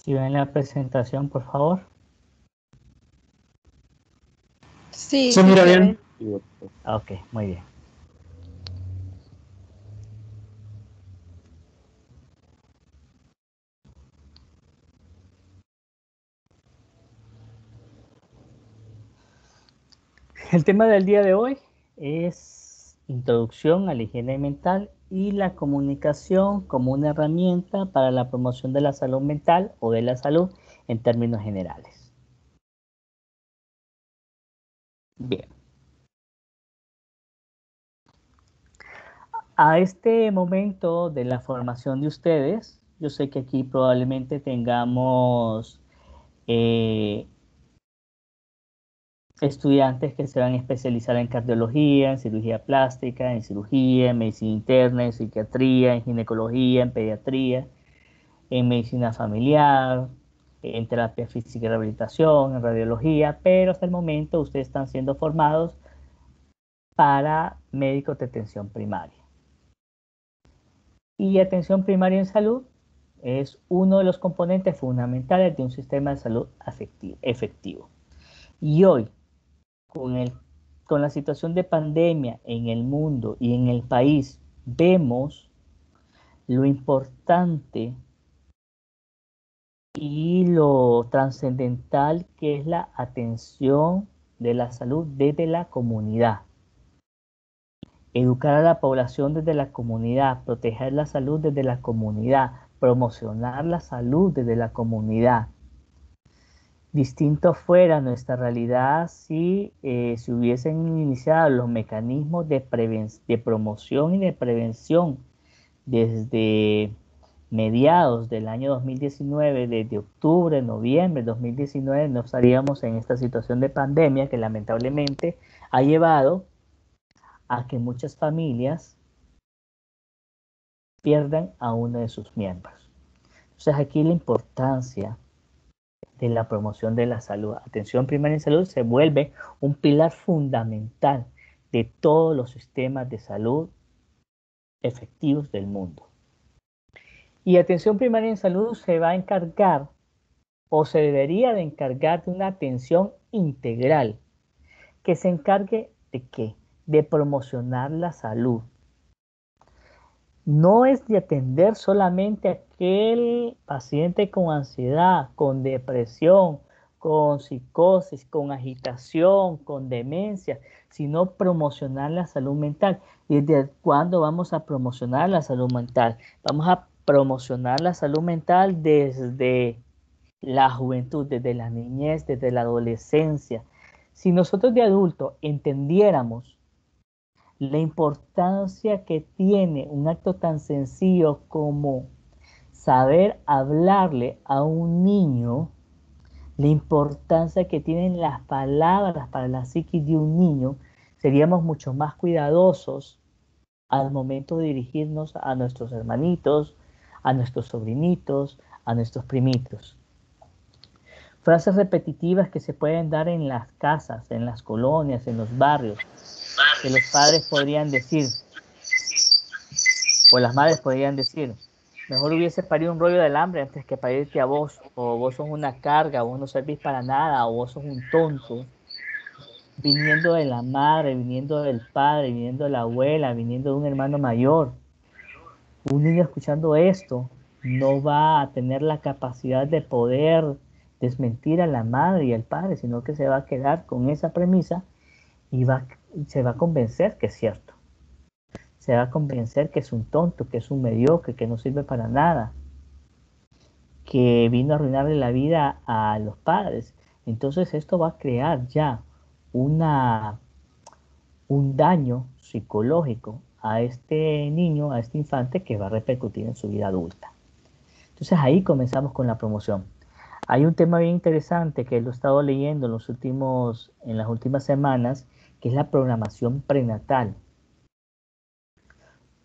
Si ven la presentación, por favor. Sí, Se mira se bien. ve. Ok, muy bien. El tema del día de hoy es introducción a la higiene mental y la comunicación como una herramienta para la promoción de la salud mental o de la salud en términos generales. Bien. A este momento de la formación de ustedes, yo sé que aquí probablemente tengamos estudiantes que se van a especializar en cardiología, en cirugía plástica, en cirugía, en medicina interna, en psiquiatría, en ginecología, en pediatría, en medicina familiar, en terapia física y rehabilitación, en radiología, pero hasta el momento ustedes están siendo formados para médicos de atención primaria. Y atención primaria en salud es uno de los componentes fundamentales de un sistema de salud efectivo. Y hoy, con la situación de pandemia en el mundo y en el país, vemos lo importante y lo trascendental que es la atención de la salud desde la comunidad. Educar a la población desde la comunidad, proteger la salud desde la comunidad, promocionar la salud desde la comunidad. Distinto fuera nuestra realidad si se hubiesen iniciado los mecanismos de promoción y de prevención desde mediados del año 2019, desde octubre, noviembre de 2019, no estaríamos en esta situación de pandemia que lamentablemente ha llevado a que muchas familias pierdan a uno de sus miembros. Entonces aquí la importancia de la promoción de la salud. Atención primaria en salud se vuelve un pilar fundamental de todos los sistemas de salud efectivos del mundo. Y atención primaria en salud se va a encargar o se debería de encargar de una atención integral que se encargue de qué? De promocionar la salud. No es de atender solamente a aquel paciente con ansiedad, con depresión, con psicosis, con agitación, con demencia, sino promocionar la salud mental. ¿Y desde cuándo vamos a promocionar la salud mental? Vamos a promocionar la salud mental desde la juventud, desde la niñez, desde la adolescencia. Si nosotros de adultos entendiéramos la importancia que tiene un acto tan sencillo como saber hablarle a un niño, la importancia que tienen las palabras para la psiquis de un niño, seríamos mucho más cuidadosos al momento de dirigirnos a nuestros hermanitos, a nuestros sobrinitos, a nuestros primitos. Frases repetitivas que se pueden dar en las casas, en las colonias, en los barrios, que los padres podrían decir, o las madres podrían decir, mejor hubiese parido un rollo de alambre antes que parirte a vos, o vos sos una carga, vos no servís para nada, o vos sos un tonto. Viniendo de la madre, viniendo del padre, viniendo de la abuela, viniendo de un hermano mayor. Un niño escuchando esto no va a tener la capacidad de poder desmentir a la madre y al padre, sino que se va a quedar con esa premisa y se va a convencer que es cierto. Se va a convencer que es un tonto, que es un mediocre, que no sirve para nada, que vino a arruinarle la vida a los padres. Entonces esto va a crear ya un daño psicológico a este niño, a este infante, que va a repercutir en su vida adulta. Entonces ahí comenzamos con la promoción. Hay un tema bien interesante que lo he estado leyendo en las últimas semanas, que es la programación prenatal.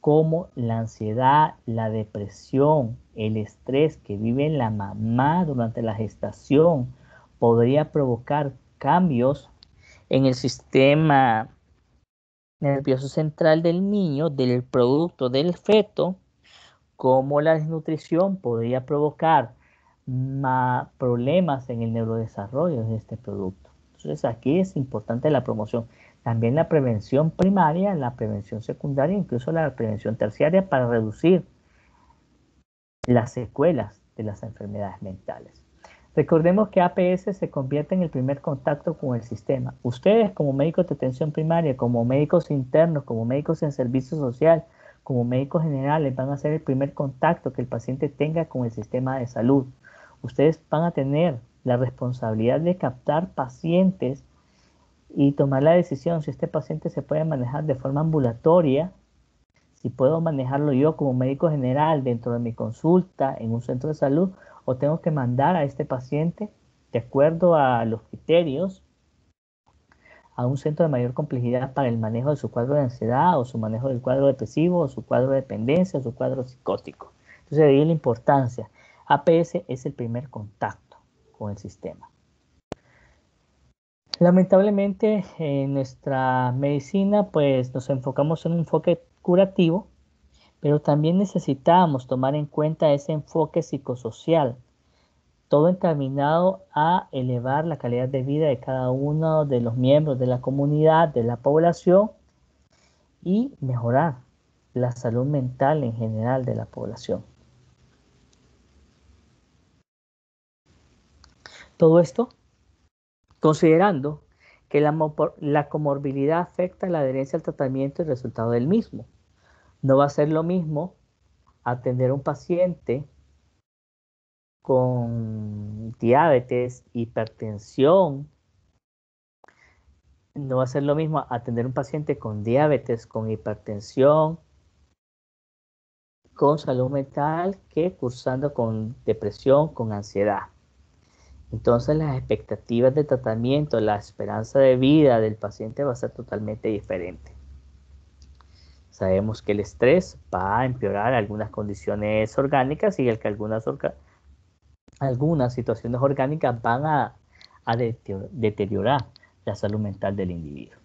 Cómo la ansiedad, la depresión, el estrés que vive la mamá durante la gestación podría provocar cambios en el sistema nervioso central del niño, del producto del feto, como la desnutrición podría provocar problemas en el neurodesarrollo de este producto. Entonces aquí es importante la promoción. También la prevención primaria, la prevención secundaria, incluso la prevención terciaria para reducir las secuelas de las enfermedades mentales. Recordemos que APS se convierte en el primer contacto con el sistema. Ustedes como médicos de atención primaria, como médicos internos, como médicos en servicio social, como médicos generales, van a ser el primer contacto que el paciente tenga con el sistema de salud. Ustedes van a tener la responsabilidad de captar pacientes y tomar la decisión si este paciente se puede manejar de forma ambulatoria, si puedo manejarlo yo como médico general dentro de mi consulta en un centro de salud, o tengo que mandar a este paciente, de acuerdo a los criterios, a un centro de mayor complejidad para el manejo de su cuadro de ansiedad, o su manejo del cuadro depresivo, o su cuadro de dependencia, o su cuadro psicótico. Entonces, de ahí la importancia. APS es el primer contacto con el sistema. Lamentablemente, en nuestra medicina, pues nos enfocamos en un enfoque curativo, pero también necesitamos tomar en cuenta ese enfoque psicosocial, todo encaminado a elevar la calidad de vida de cada uno de los miembros de la comunidad, de la población, y mejorar la salud mental en general de la población. Todo esto considerando que la comorbilidad afecta la adherencia al tratamiento y el resultado del mismo. No va a ser lo mismo atender a un paciente con diabetes, hipertensión. No va a ser lo mismo atender a un paciente con diabetes, con hipertensión, con salud mental, que cursando con depresión, con ansiedad. Entonces las expectativas de tratamiento, la esperanza de vida del paciente va a ser totalmente diferente. Sabemos que el estrés va a empeorar algunas condiciones orgánicas y que algunas situaciones orgánicas van a deteriorar la salud mental del individuo.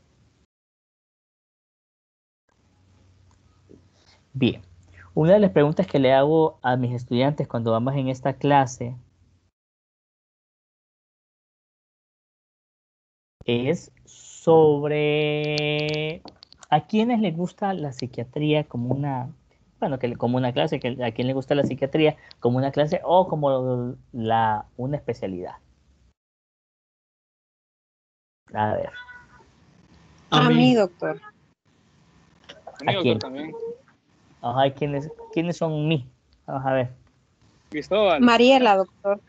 Bien, una de las preguntas que le hago a mis estudiantes cuando vamos en esta clase es sobre a quienes les gusta la psiquiatría como una, bueno, como una clase, que a quién le gusta la psiquiatría como una clase o como una especialidad. A ver. A mí, doctor. A mí, ¿A doctor, quién? también. Ajá, ¿quiénes son mí? Vamos a ver. Cristóbal. Mariela, doctor.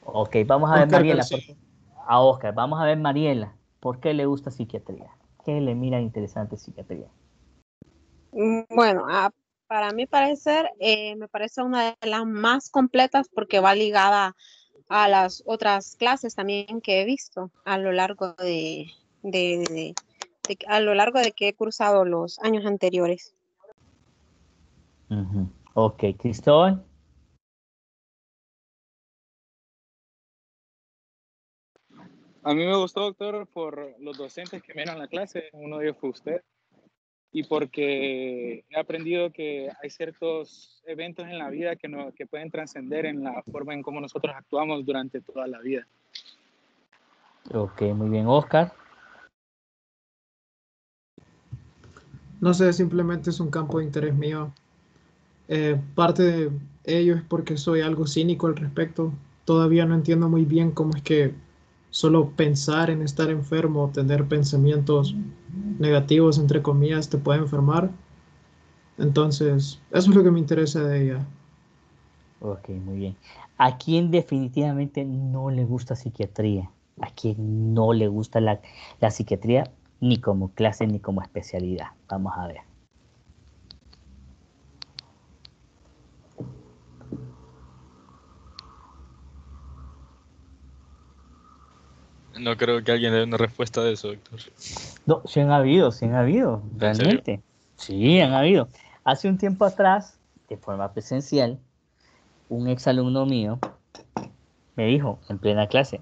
Ok, vamos a ver Oscar Mariela. García. A Oscar, vamos a ver Mariela. ¿Por qué le gusta psiquiatría? ¿Qué le mira interesante psiquiatría? Bueno, para mi parecer, me parece una de las más completas porque va ligada a las otras clases también que he visto a lo largo a lo largo de que he cursado los años anteriores. Ok, Cristóbal. A mí me gustó, doctor, por los docentes que me dieron la clase. Uno de ellos fue usted. Y porque he aprendido que hay ciertos eventos en la vida que pueden trascender en la forma en cómo nosotros actuamos durante toda la vida. Ok, muy bien, Oscar. No sé, simplemente es un campo de interés mío. Parte de ello es porque soy algo cínico al respecto. Todavía no entiendo muy bien cómo es que solo pensar en estar enfermo o tener pensamientos negativos, entre comillas, te puede enfermar. Entonces, eso es lo que me interesa de ella. Ok, muy bien. ¿A quién definitivamente no le gusta psiquiatría? ¿A quién no le gusta la psiquiatría ni como clase ni como especialidad? Vamos a ver. No creo que alguien dé una respuesta de eso, doctor. No, sí han habido, ¿En serio? realmente. Sí, han habido. Hace un tiempo atrás, de forma presencial, un exalumno mío me dijo en plena clase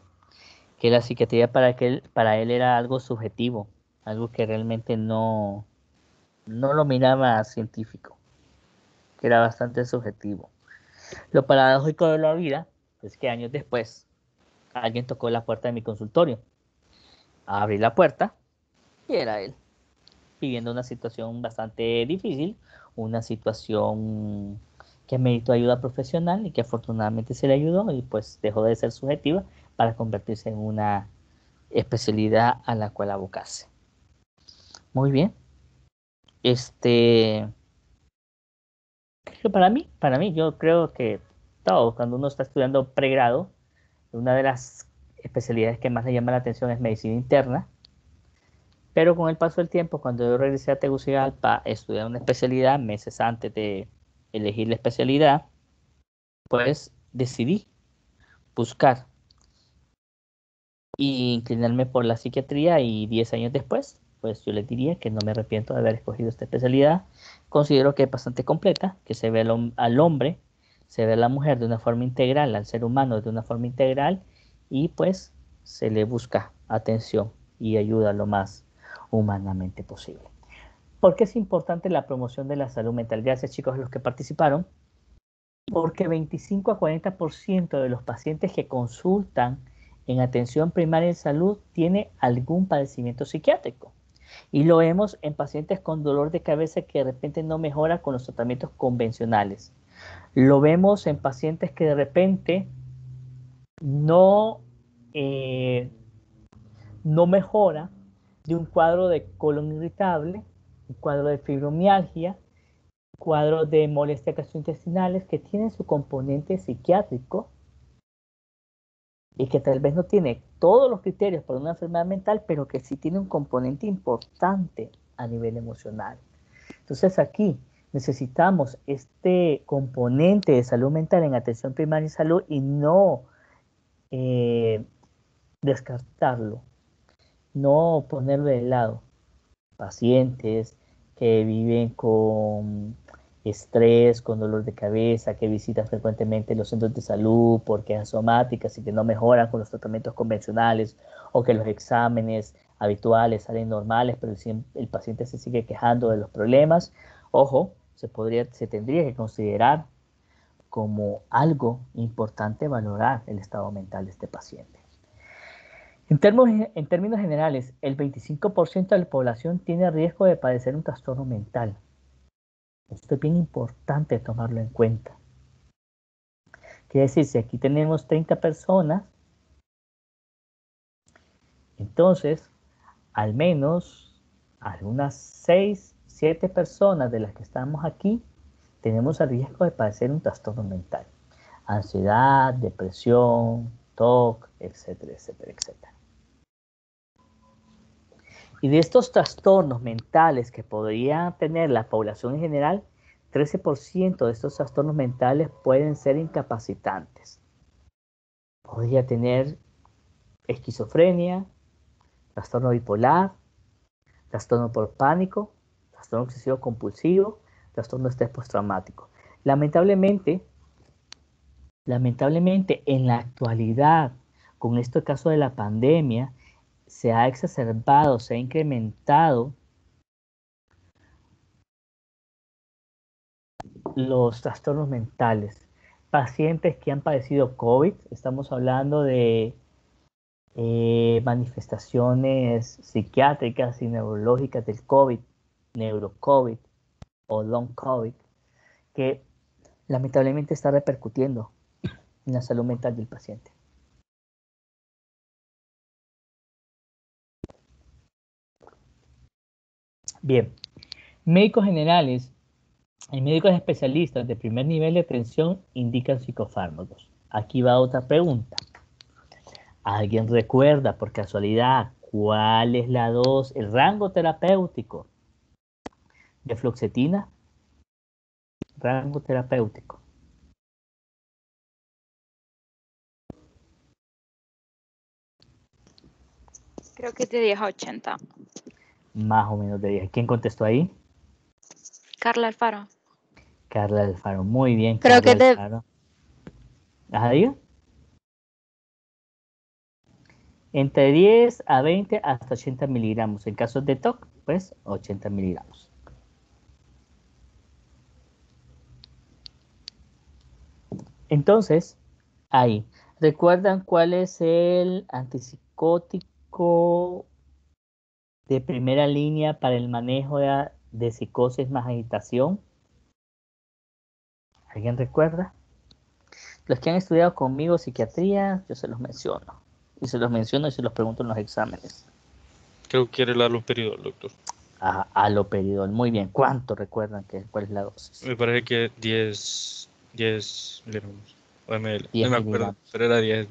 que la psiquiatría para él era algo subjetivo, algo que realmente no lo miraba científico, que era bastante subjetivo. Lo paradójico de la vida Es que años después, alguien tocó la puerta de mi consultorio. Abrí la puerta y era él, viviendo una situación bastante difícil, una situación que meditó ayuda profesional y que afortunadamente se le ayudó y pues dejó de ser subjetiva para convertirse en una especialidad a la cual abocarse. Muy bien. Para mí, yo creo que todo, cuando uno está estudiando pregrado, una de las especialidades que más le llama la atención es medicina interna, pero con el paso del tiempo, cuando yo regresé a Tegucigalpa, estudiar una especialidad meses antes de elegir la especialidad, pues decidí buscar y inclinarme por la psiquiatría y 10 años después, pues yo les diría que no me arrepiento de haber escogido esta especialidad. Considero que es bastante completa, que se ve al hombre, se ve a la mujer de una forma integral, al ser humano de una forma integral y pues se le busca atención y ayuda lo más humanamente posible. ¿Por qué es importante la promoción de la salud mental? Gracias chicos a los que participaron. Porque 25 a 40% de los pacientes que consultan en atención primaria de salud tiene algún padecimiento psiquiátrico. Y lo vemos en pacientes con dolor de cabeza que de repente no mejora con los tratamientos convencionales. Lo vemos en pacientes que de repente no, no mejora de un cuadro de colon irritable, un cuadro de fibromialgia, cuadros de molestias gastrointestinales que tienen su componente psiquiátrico y que tal vez no tiene todos los criterios para una enfermedad mental, pero que sí tiene un componente importante a nivel emocional. Entonces aquí necesitamos este componente de salud mental en atención primaria y salud y no descartarlo, no ponerlo de lado. Pacientes que viven con estrés, con dolor de cabeza, que visitan frecuentemente los centros de salud porque es asomáticas y que no mejoran con los tratamientos convencionales o que los exámenes habituales salen normales, pero el paciente se sigue quejando de los problemas. Ojo, se tendría que considerar como algo importante valorar el estado mental de este paciente. En términos generales, el 25% de la población tiene riesgo de padecer un trastorno mental. Esto es bien importante tomarlo en cuenta. Quiere decir, si aquí tenemos 30 personas, entonces al menos algunas 6, 7 personas de las que estamos aquí tenemos el riesgo de padecer un trastorno mental. Ansiedad, depresión, TOC, etcétera, etcétera, etcétera. Y de estos trastornos mentales que podría tener la población en general, 13% de estos trastornos mentales pueden ser incapacitantes. Podría tener esquizofrenia, trastorno bipolar, trastorno por pánico, trastorno obsesivo compulsivo, trastorno de estrés postraumático. Lamentablemente, en la actualidad, con este caso de la pandemia, se ha exacerbado, se ha incrementado los trastornos mentales. Pacientes que han padecido COVID, estamos hablando de manifestaciones psiquiátricas y neurológicas del COVID, neurocovid o long COVID, que lamentablemente está repercutiendo en la salud mental del paciente. Bien, médicos generales y médicos especialistas de primer nivel de atención indican psicofármacos. Aquí va otra pregunta. ¿Alguien recuerda por casualidad cuál es la dosis, el rango terapéutico de fluoxetina? Rango terapéutico. Creo que de 10 a 80. Más o menos de 10. ¿Quién contestó ahí? Carla Alfaro. Carla Alfaro. Muy bien, Creo Carla que de... Alfaro. Ajá, diga. Entre 10 a 20 hasta 80 miligramos. En casos de TOC, pues 80 miligramos. Entonces, Ahí. ¿Recuerdan cuál es el antipsicótico de primera línea para el manejo de psicosis más agitación? ¿Alguien recuerda? Los que han estudiado conmigo psiquiatría, yo se los menciono. Y se los menciono y se los pregunto en los exámenes. Creo que quiere el haloperidol, doctor. Haloperidol, muy bien. ¿Cuánto recuerdan cuál es la dosis? Me parece que 10 miligramos. O ml. 10 No me acuerdo, miligramos. pero era 10.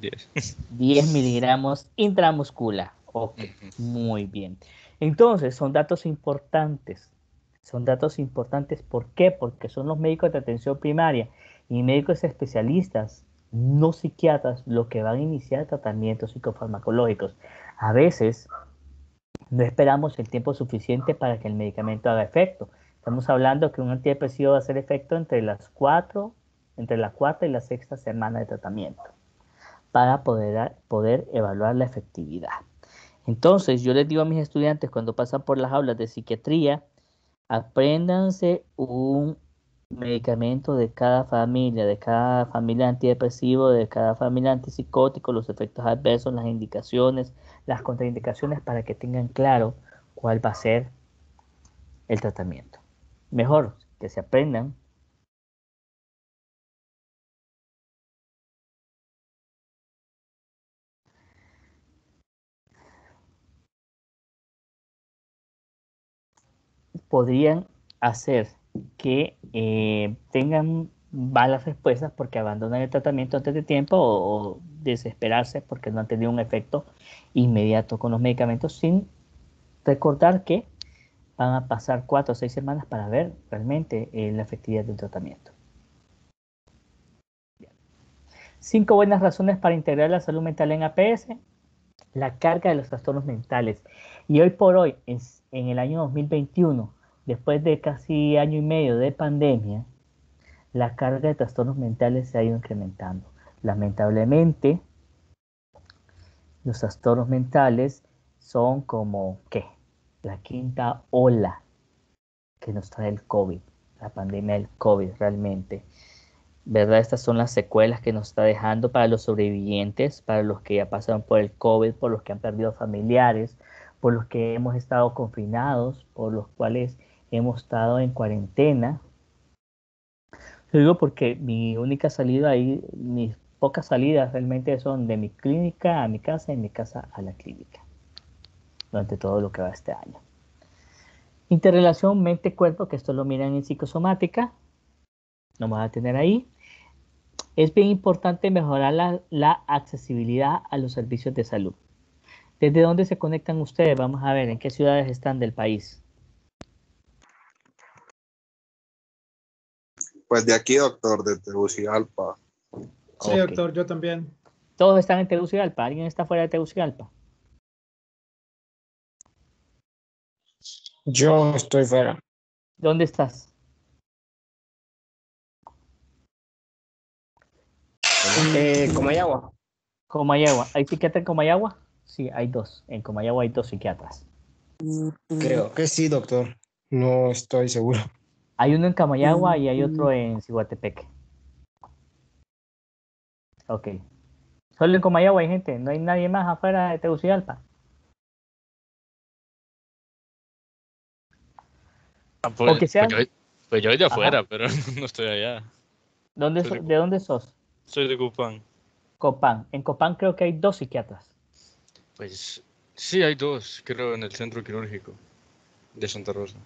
10 miligramos intramuscular. Ok, muy bien. Entonces, son datos importantes. Son datos importantes, ¿por qué? Porque son los médicos de atención primaria y médicos especialistas, no psiquiatras, los que van a iniciar tratamientos psicofarmacológicos. A veces no esperamos el tiempo suficiente para que el medicamento haga efecto. Estamos hablando que un antidepresivo va a hacer efecto entre la cuarta y la sexta semana de tratamiento para poder evaluar la efectividad. Entonces, yo les digo a mis estudiantes cuando pasan por las aulas de psiquiatría, apréndanse un medicamento de cada familia antidepresivo, de cada familia antipsicótico, los efectos adversos, las indicaciones, las contraindicaciones para que tengan claro cuál va a ser el tratamiento. Mejor que se aprendan. Podrían hacer que tengan malas respuestas porque abandonan el tratamiento antes de tiempo o desesperarse porque no han tenido un efecto inmediato con los medicamentos sin recordar que van a pasar 4 o 6 semanas para ver realmente la efectividad del tratamiento. 5 buenas razones para integrar la salud mental en APS. La carga de los trastornos mentales. Y hoy por hoy, en el año 2021, después de casi año y medio de pandemia, la carga de trastornos mentales se ha ido incrementando. Lamentablemente, los trastornos mentales son como, ¿qué? La quinta ola que nos trae el COVID, la pandemia del COVID realmente. ¿Verdad? Estas son las secuelas que nos está dejando para los sobrevivientes, para los que ya pasaron por el COVID, por los que han perdido familiares, por los que hemos estado confinados, por los cuales hemos estado en cuarentena. Lo digo porque mi única salida ahí, mis pocas salidas realmente son de mi clínica a mi casa y mi casa a la clínica, durante todo lo que va este año. Interrelación mente-cuerpo, que esto lo miran en psicosomática, no me van a tener ahí. Es bien importante mejorar la accesibilidad a los servicios de salud. ¿Desde dónde se conectan ustedes? Vamos a ver en qué ciudades están del país. Pues de aquí, doctor, de Tegucigalpa. Sí, Ok. doctor, yo también. Todos están en Tegucigalpa. ¿Alguien está fuera de Tegucigalpa? Yo estoy fuera. ¿Dónde estás? Comayagua. Comayagua. ¿Hay psiquiatra en Comayagua? Sí, hay 2. En Comayagua hay 2 psiquiatras. Creo que sí, doctor. No estoy seguro. Hay uno en Comayagua y hay otro en Ciguatepeque. Ok. Solo en Comayagua hay gente. No hay nadie más afuera de Tegucigalpa. Pues, que sean... pues yo de afuera, Ajá. pero no estoy allá. ¿De dónde sos? Soy de Cupán. Copán. En Copán creo que hay 2 psiquiatras. Pues sí, hay 2, creo, en el centro quirúrgico de Santa Rosa.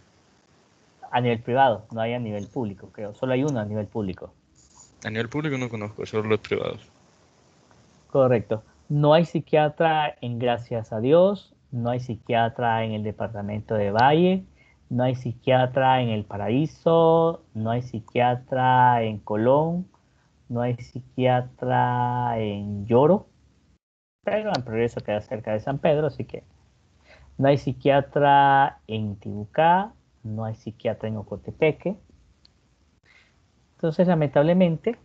A nivel privado, no hay a nivel público, creo. Solo hay uno a nivel público. A nivel público no conozco, solo los privados. Correcto. No hay psiquiatra en Gracias a Dios, no hay psiquiatra en el departamento de Valle, no hay psiquiatra en El Paraíso, no hay psiquiatra en Colón, no hay psiquiatra en Lloro, pero en Progreso queda cerca de San Pedro, así que no hay psiquiatra en Tibucá, no hay psiquiatra en Ocotepeque. Entonces, lamentablemente,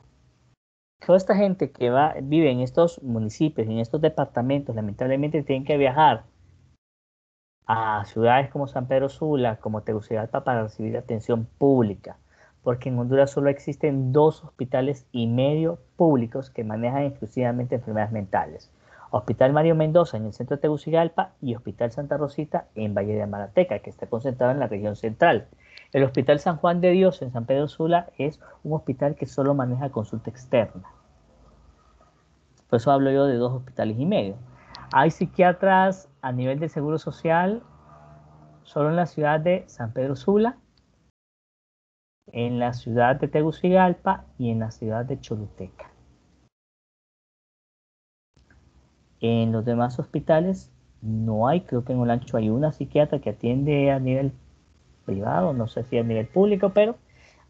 toda esta gente que vive en estos municipios, en estos departamentos, lamentablemente tienen que viajar a ciudades como San Pedro Sula, como Tegucigalpa, para recibir atención pública, porque en Honduras solo existen 2 hospitales y medio públicos que manejan exclusivamente enfermedades mentales. Hospital Mario Mendoza en el centro de Tegucigalpa y Hospital Santa Rosita en Valle de Amarateca, que está concentrado en la región central. El Hospital San Juan de Dios en San Pedro Sula es un hospital que solo maneja consulta externa. Por eso hablo yo de 2 hospitales y medio. Hay psiquiatras a nivel de seguro social solo en la ciudad de San Pedro Sula, en la ciudad de Tegucigalpa y en la ciudad de Choluteca. En los demás hospitales no hay, creo que en Olancho hay una psiquiatra que atiende a nivel privado, no sé si a nivel público, pero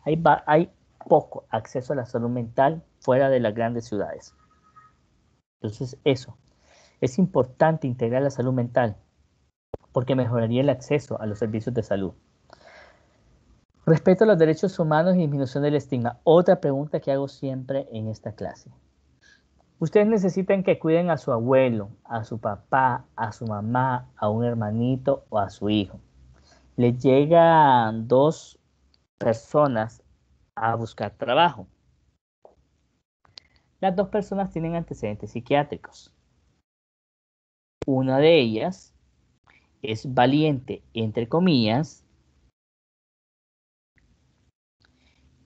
hay poco acceso a la salud mental fuera de las grandes ciudades. Entonces eso, es importante integrar la salud mental porque mejoraría el acceso a los servicios de salud. Respeto a los derechos humanos y disminución del estigma. Otra pregunta que hago siempre en esta clase. Ustedes necesitan que cuiden a su abuelo, a su papá, a su mamá, a un hermanito o a su hijo. Les llegan 2 personas a buscar trabajo. Las 2 personas tienen antecedentes psiquiátricos. Una de ellas es valiente, entre comillas,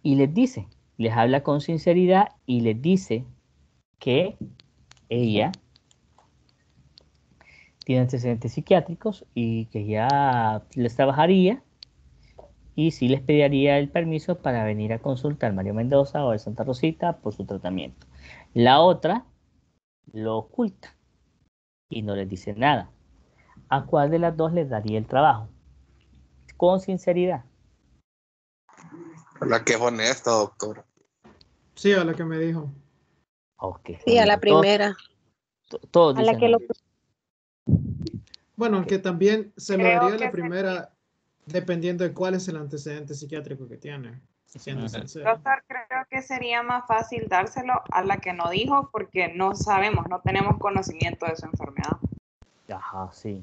y les habla con sinceridad y les dice que ella tiene antecedentes psiquiátricos y que ya les trabajaría y sí les pediría el permiso para venir a consultar Mario Mendoza o el Santa Rosita por su tratamiento. La otra lo oculta y no les dice nada. ¿A cuál de las 2 les daría el trabajo? Con sinceridad. La que es honesta, doctor. Sí, a la que me dijo. Ok. Sí, a la primera. Todos A la dicen que lo... Bueno, aunque también se lo Creo daría a la que primera, dependiendo de cuál es el antecedente psiquiátrico que tiene, siendo sincero. doctor, creo que sería más fácil dárselo a la que no dijo porque no sabemos, no tenemos conocimiento de su enfermedad. Ajá, sí.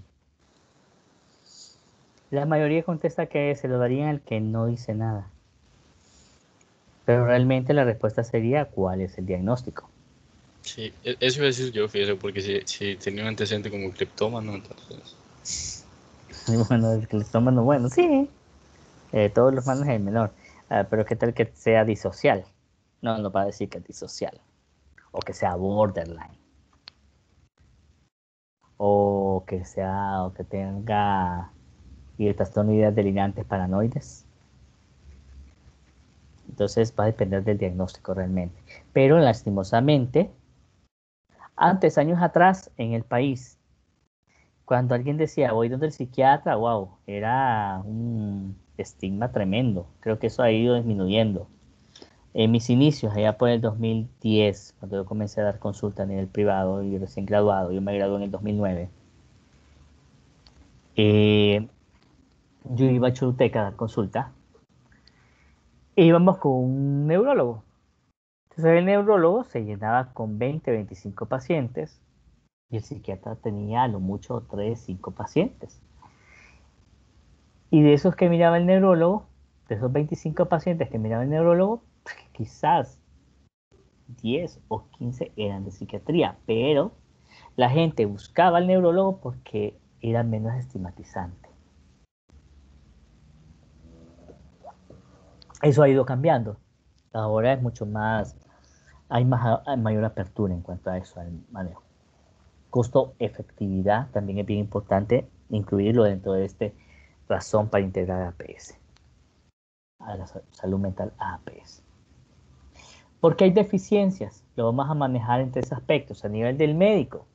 La mayoría contesta que se lo darían al que no dice nada. Pero realmente la respuesta sería ¿cuál es el diagnóstico? Sí, eso iba a decir yo, fíjese, porque si tenía un antecedente como cleptómano, entonces... Y bueno, el cleptómano, bueno, sí. Todos los manos es el menor. Pero ¿qué tal que sea disocial? No, no va a decir que es disocial. O que sea borderline. O que tenga y trastorno de ideas delirantes paranoides. Entonces va a depender del diagnóstico realmente. Pero lastimosamente, antes, años atrás, en el país, cuando alguien decía voy donde el psiquiatra, wow, era un estigma tremendo. Creo que eso ha ido disminuyendo. En mis inicios, allá por el 2010, cuando yo comencé a dar consulta a nivel privado y recién graduado, yo me gradué en el 2009, yo iba a Choluteca a dar consulta e íbamos con un neurólogo. Entonces el neurólogo se llenaba con 20, 25 pacientes y el psiquiatra tenía a lo mucho 3, 5 pacientes. Y de esos que miraba el neurólogo, de esos 25 pacientes que miraba el neurólogo, quizás 10 o 15 eran de psiquiatría, pero la gente buscaba al neurólogo porque era menos estigmatizante. Eso ha ido cambiando. Ahora es mucho más, hay mayor apertura en cuanto a eso, al manejo. Costo-efectividad también es bien importante incluirlo dentro de esta razón para integrar a APS, a la salud mental a APS. Porque hay deficiencias, lo vamos a manejar en 3 aspectos. A nivel del médico,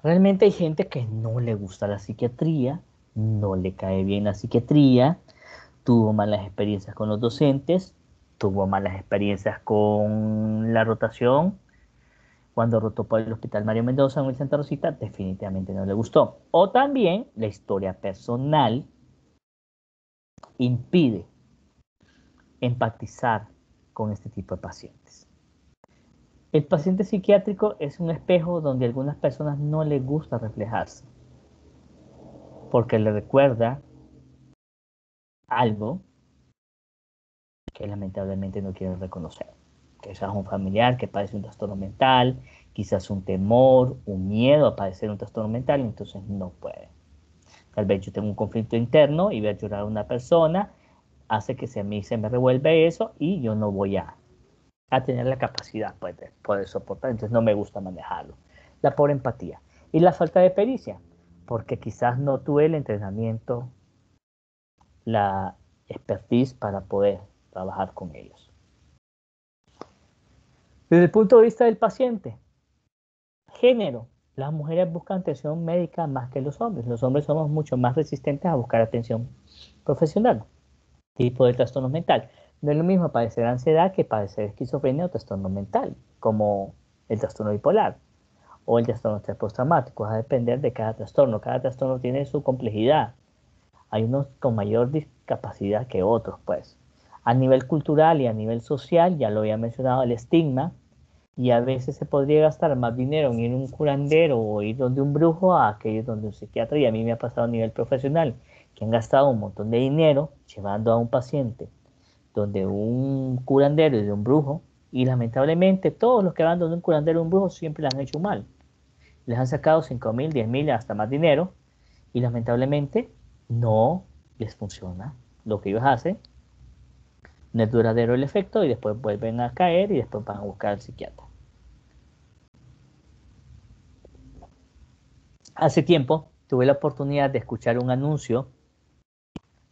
realmente hay gente que no le gusta la psiquiatría, no le cae bien la psiquiatría, tuvo malas experiencias con los docentes, tuvo malas experiencias con la rotación. Cuando rotó por el Hospital Mario Mendoza en el Santa Rosita, definitivamente no le gustó. O también la historia personal impide empatizar con este tipo de pacientes. El paciente psiquiátrico es un espejo donde a algunas personas no les gusta reflejarse, porque le recuerda algo que lamentablemente no quieren reconocer. Quizás un familiar que padece un trastorno mental, quizás un temor, un miedo a padecer un trastorno mental, entonces no puede. Tal vez yo tengo un conflicto interno y ver llorar a una persona hace que a mí se me revuelve eso y yo no voy a tener la capacidad pues, de poder soportar, entonces no me gusta manejarlo. La pobre empatía. Y la falta de pericia, porque quizás no tuve el entrenamiento, la expertise para poder trabajar con ellos. Desde el punto de vista del paciente, género, las mujeres buscan atención médica más que los hombres. Los hombres somos mucho más resistentes a buscar atención profesional. Tipo de trastorno mental. No es lo mismo padecer ansiedad que padecer esquizofrenia o trastorno mental, como el trastorno bipolar o el trastorno estrés postraumático. Va a depender de cada trastorno. Cada trastorno tiene su complejidad. Hay unos con mayor discapacidad que otros, pues. A nivel cultural y a nivel social, ya lo había mencionado, el estigma, y a veces se podría gastar más dinero en ir a un curandero o ir donde un brujo a que ir donde un psiquiatra, y a mí me ha pasado a nivel profesional, que han gastado un montón de dinero llevando a un paciente donde un curandero y de un brujo, y lamentablemente todos los que van donde un curandero o un brujo siempre les han hecho mal. Les han sacado 5.000, 10.000, hasta más dinero, y lamentablemente no les funciona lo que ellos hacen, no es duradero el efecto y después vuelven a caer y después van a buscar al psiquiatra. Hace tiempo tuve la oportunidad de escuchar un anuncio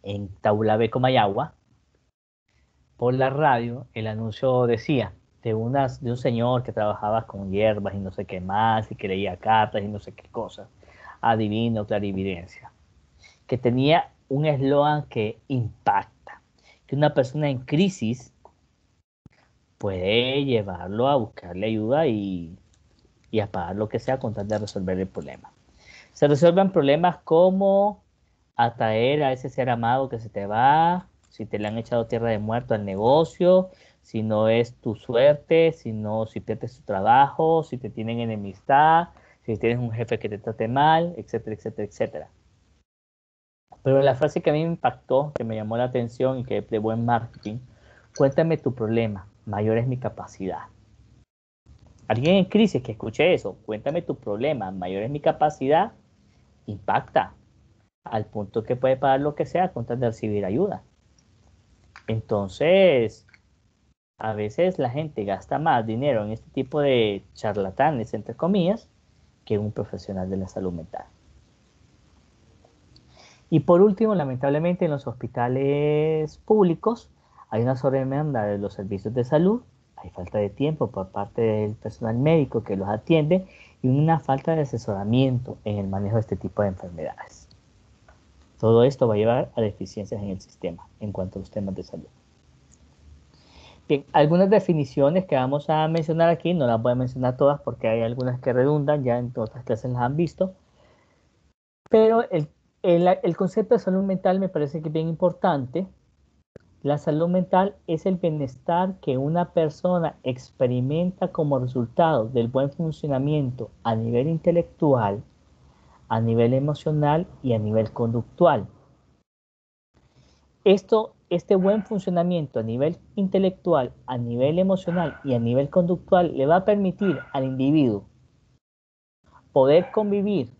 en Taulabé, Comayagua, por la radio. El anuncio decía de un señor que trabajaba con hierbas y no sé qué más, y que leía cartas y no sé qué cosas, adivino, clarividencia, que tenía un eslogan que impacta, que una persona en crisis puede llevarlo a buscarle ayuda y a pagar lo que sea con tal de resolver el problema. Se resuelven problemas como atraer a ese ser amado que se te va, si te le han echado tierra de muerto al negocio, si no es tu suerte, si pierdes tu trabajo, si te tienen enemistad, si tienes un jefe que te trate mal, etcétera, etcétera, etcétera. Pero la frase que a mí me impactó, que me llamó la atención y que de buen marketing, cuéntame tu problema, mayor es mi capacidad. Alguien en crisis que escuche eso, cuéntame tu problema, mayor es mi capacidad, impacta al punto que puede pagar lo que sea con tal de recibir ayuda. Entonces, a veces la gente gasta más dinero en este tipo de charlatanes, entre comillas, que un profesional de la salud mental. Y por último, lamentablemente en los hospitales públicos hay una sobredemanda de los servicios de salud, hay falta de tiempo por parte del personal médico que los atiende y una falta de asesoramiento en el manejo de este tipo de enfermedades. Todo esto va a llevar a deficiencias en el sistema en cuanto a los temas de salud. Bien, algunas definiciones que vamos a mencionar aquí, no las voy a mencionar todas porque hay algunas que redundan, ya en otras clases las han visto, pero el concepto de salud mental me parece que es bien importante. La salud mental es el bienestar que una persona experimenta como resultado del buen funcionamiento a nivel intelectual, a nivel emocional y a nivel conductual. Este buen funcionamiento a nivel intelectual, a nivel emocional y a nivel conductual le va a permitir al individuo poder convivir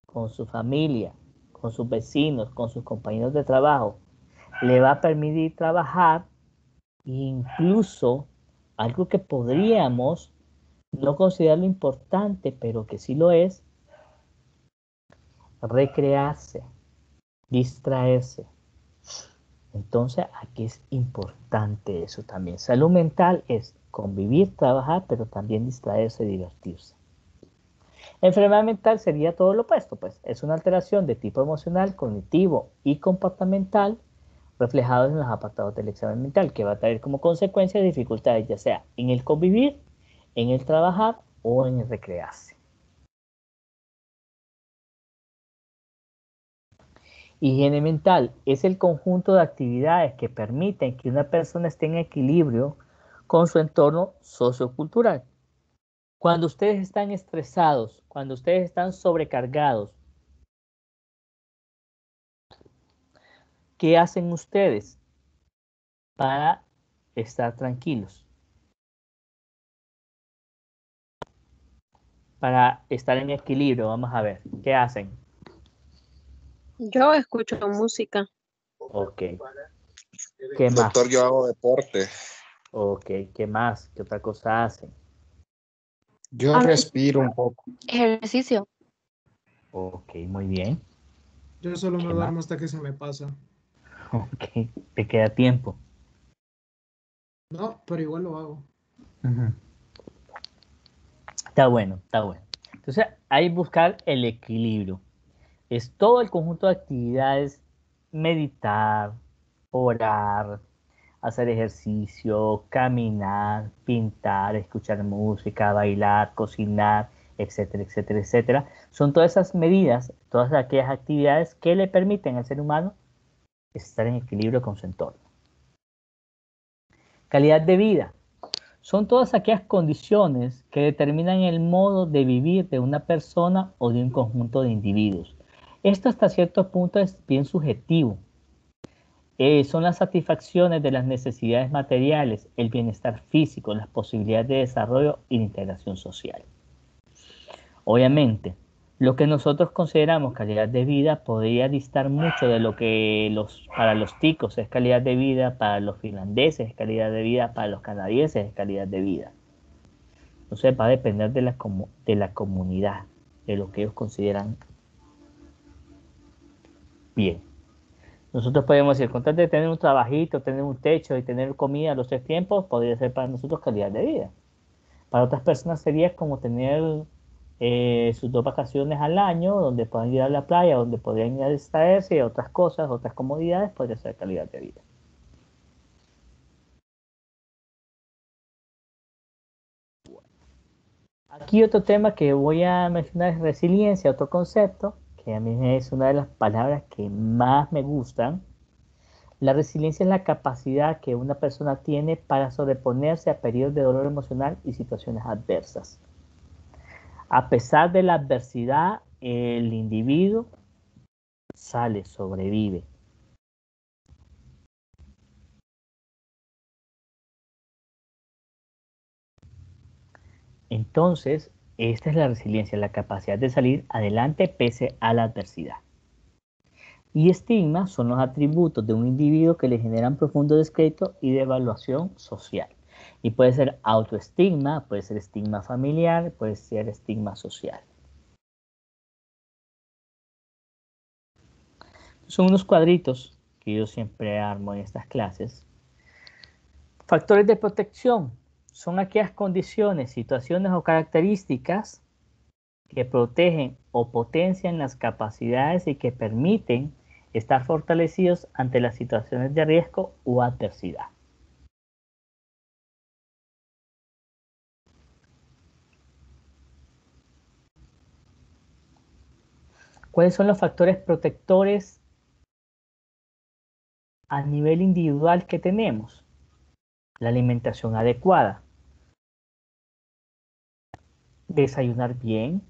con su familia, con sus vecinos, con sus compañeros de trabajo, le va a permitir trabajar e incluso algo que podríamos no considerarlo importante, pero que sí lo es, recrearse, distraerse. Entonces aquí es importante eso también. Salud mental es convivir, trabajar, pero también distraerse y divertirse. Enfermedad mental sería todo lo opuesto, pues es una alteración de tipo emocional, cognitivo y comportamental reflejados en los apartados del examen mental, que va a traer como consecuencia dificultades, ya sea en el convivir, en el trabajar o en el recrearse. Higiene mental es el conjunto de actividades que permiten que una persona esté en equilibrio con su entorno sociocultural. Cuando ustedes están estresados, cuando ustedes están sobrecargados, ¿qué hacen ustedes para estar tranquilos, para estar en equilibrio. Vamos a ver, ¿qué hacen? Yo escucho música. Ok. ¿Qué más? Doctor, yo hago deporte. Ok, ¿qué más? ¿Qué otra cosa hacen? Yo respiro un poco. Ejercicio. Ok, muy bien. Yo solo me ¿Qué duermo más? hasta que se me pasa. Ok, te queda tiempo. No, pero igual lo hago. Ujú. Está bueno, está bueno. Entonces, hay que buscar el equilibrio. Es todo el conjunto de actividades: meditar, orar, hacer ejercicio, caminar, pintar, escuchar música, bailar, cocinar, etcétera, etcétera, etcétera. Son todas esas medidas, todas aquellas actividades que le permiten al ser humano estar en equilibrio con su entorno. Calidad de vida. Son todas aquellas condiciones que determinan el modo de vivir de una persona o de un conjunto de individuos. Esto hasta cierto punto es bien subjetivo. Son las satisfacciones de las necesidades materiales, el bienestar físico, las posibilidades de desarrollo y de integración social. Obviamente, lo que nosotros consideramos calidad de vida podría distar mucho de lo que para los ticos es calidad de vida, para los finlandeses es calidad de vida, para los canadienses es calidad de vida. Entonces va a depender de la comunidad, de lo que ellos consideran bien. Nosotros podemos decir, con tal de tener un trabajito, tener un techo y tener comida a los 3 tiempos, podría ser para nosotros calidad de vida. Para otras personas sería como tener sus 2 vacaciones al año, donde puedan ir a la playa, donde podrían ir a distraerse, y otras cosas, otras comodidades, podría ser calidad de vida. Aquí otro tema que voy a mencionar es resiliencia, otro concepto, que a mí es una de las palabras que más me gustan. La resiliencia es la capacidad que una persona tiene para sobreponerse a periodos de dolor emocional y situaciones adversas. A pesar de la adversidad, el individuo sale, sobrevive. Entonces, esta es la resiliencia, la capacidad de salir adelante pese a la adversidad. Y estigma son los atributos de un individuo que le generan profundo descrédito y devaluación social. Y puede ser autoestigma, puede ser estigma familiar, puede ser estigma social. Son unos cuadritos que yo siempre armo en estas clases. Factores de protección son aquellas condiciones, situaciones o características que protegen o potencian las capacidades y que permiten estar fortalecidos ante las situaciones de riesgo o adversidad. ¿Cuáles son los factores protectores a nivel individual que tenemos? La alimentación adecuada, desayunar bien,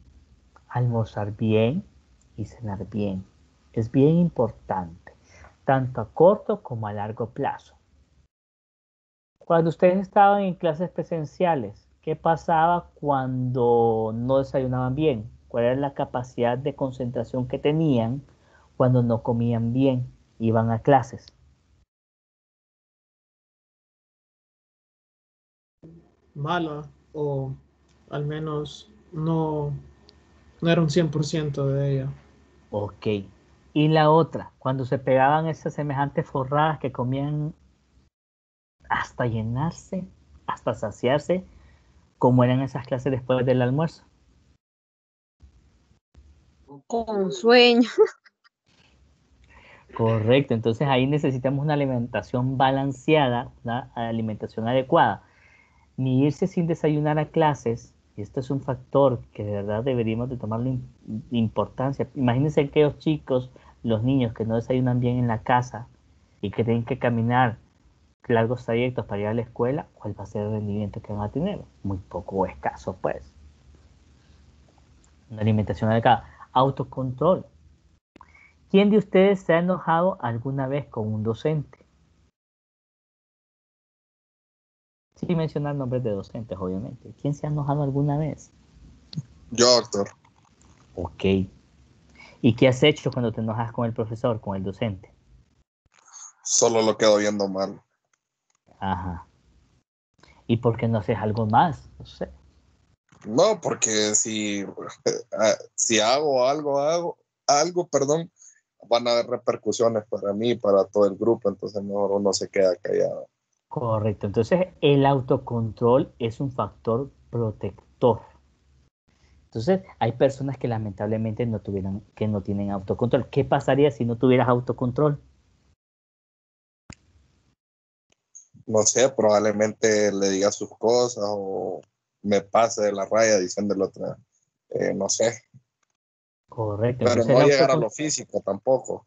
almorzar bien y cenar bien. Es bien importante, tanto a corto como a largo plazo. Cuando ustedes estaban en clases presenciales, ¿qué pasaba cuando no desayunaban bien? ¿Cuál era la capacidad de concentración que tenían cuando no comían bien? Iban a clases. Mala, o al menos no era un 100% de ella. Ok. Y la otra, cuando se pegaban esas semejantes forradas que comían hasta llenarse, hasta saciarse, como eran esas clases después del almuerzo. Con sueño. Correcto, entonces ahí necesitamos una alimentación balanceada, una alimentación adecuada. Ni irse sin desayunar a clases, y esto es un factor que de verdad deberíamos de tomarle importancia. Imagínense aquellos chicos, los niños que no desayunan bien en la casa y que tienen que caminar largos trayectos para ir a la escuela, ¿cuál va a ser el rendimiento que van a tener? Muy poco o escaso, pues. Una alimentación adecuada. Autocontrol. ¿Quién de ustedes se ha enojado alguna vez con un docente? Sin mencionar nombres de docentes, obviamente. ¿Quién se ha enojado alguna vez? Yo, doctor. Ok. ¿Y qué has hecho cuando te enojas con el profesor, con el docente? Solo lo quedo viendo mal. Ajá. ¿Y por qué no haces algo más? No sé. No, porque si hago algo, perdón, van a haber repercusiones para mí, para todo el grupo, entonces mejor uno se queda callado. Correcto. Entonces, el autocontrol es un factor protector. Entonces, hay personas que lamentablemente que no tienen autocontrol. ¿Qué pasaría si no tuvieras autocontrol? No sé, probablemente le diga sus cosas o me pase de la raya diciéndole otra, no sé. Correcto. Pero Entonces, no llegar a lo físico tampoco.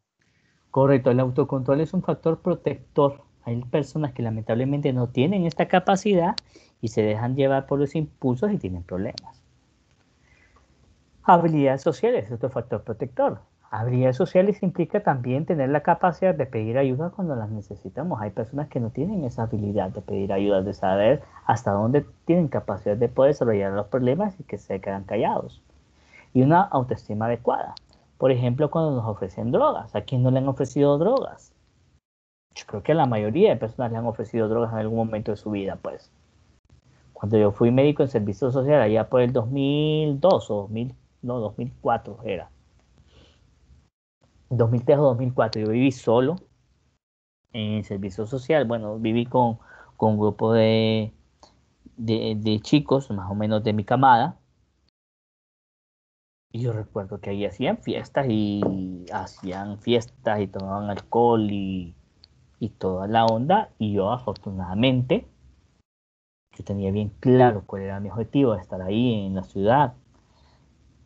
correcto, el autocontrol es un factor protector. Hay personas que lamentablemente no tienen esta capacidad y se dejan llevar por los impulsos y tienen problemas. Habilidades sociales es otro factor protector. Habilidades sociales implica también tener la capacidad de pedir ayuda cuando las necesitamos. Hay personas que no tienen esa habilidad de pedir ayuda, de saber hasta dónde tienen capacidad de poder desarrollar los problemas y que se quedan callados. Y una autoestima adecuada. Por ejemplo, cuando nos ofrecen drogas. ¿A quién no le han ofrecido drogas? Yo creo que a la mayoría de personas le han ofrecido drogas en algún momento de su vida, pues. Cuando yo fui médico en servicio social, allá por el 2002 o 2000, no, 2004 era. 2003 o 2004, yo viví solo en servicio social. Bueno, viví con un grupo de chicos, más o menos de mi camada. Y yo recuerdo que ahí hacían fiestas y tomaban alcohol y toda la onda. Y yo afortunadamente, yo tenía bien claro cuál era mi objetivo de estar ahí en la ciudad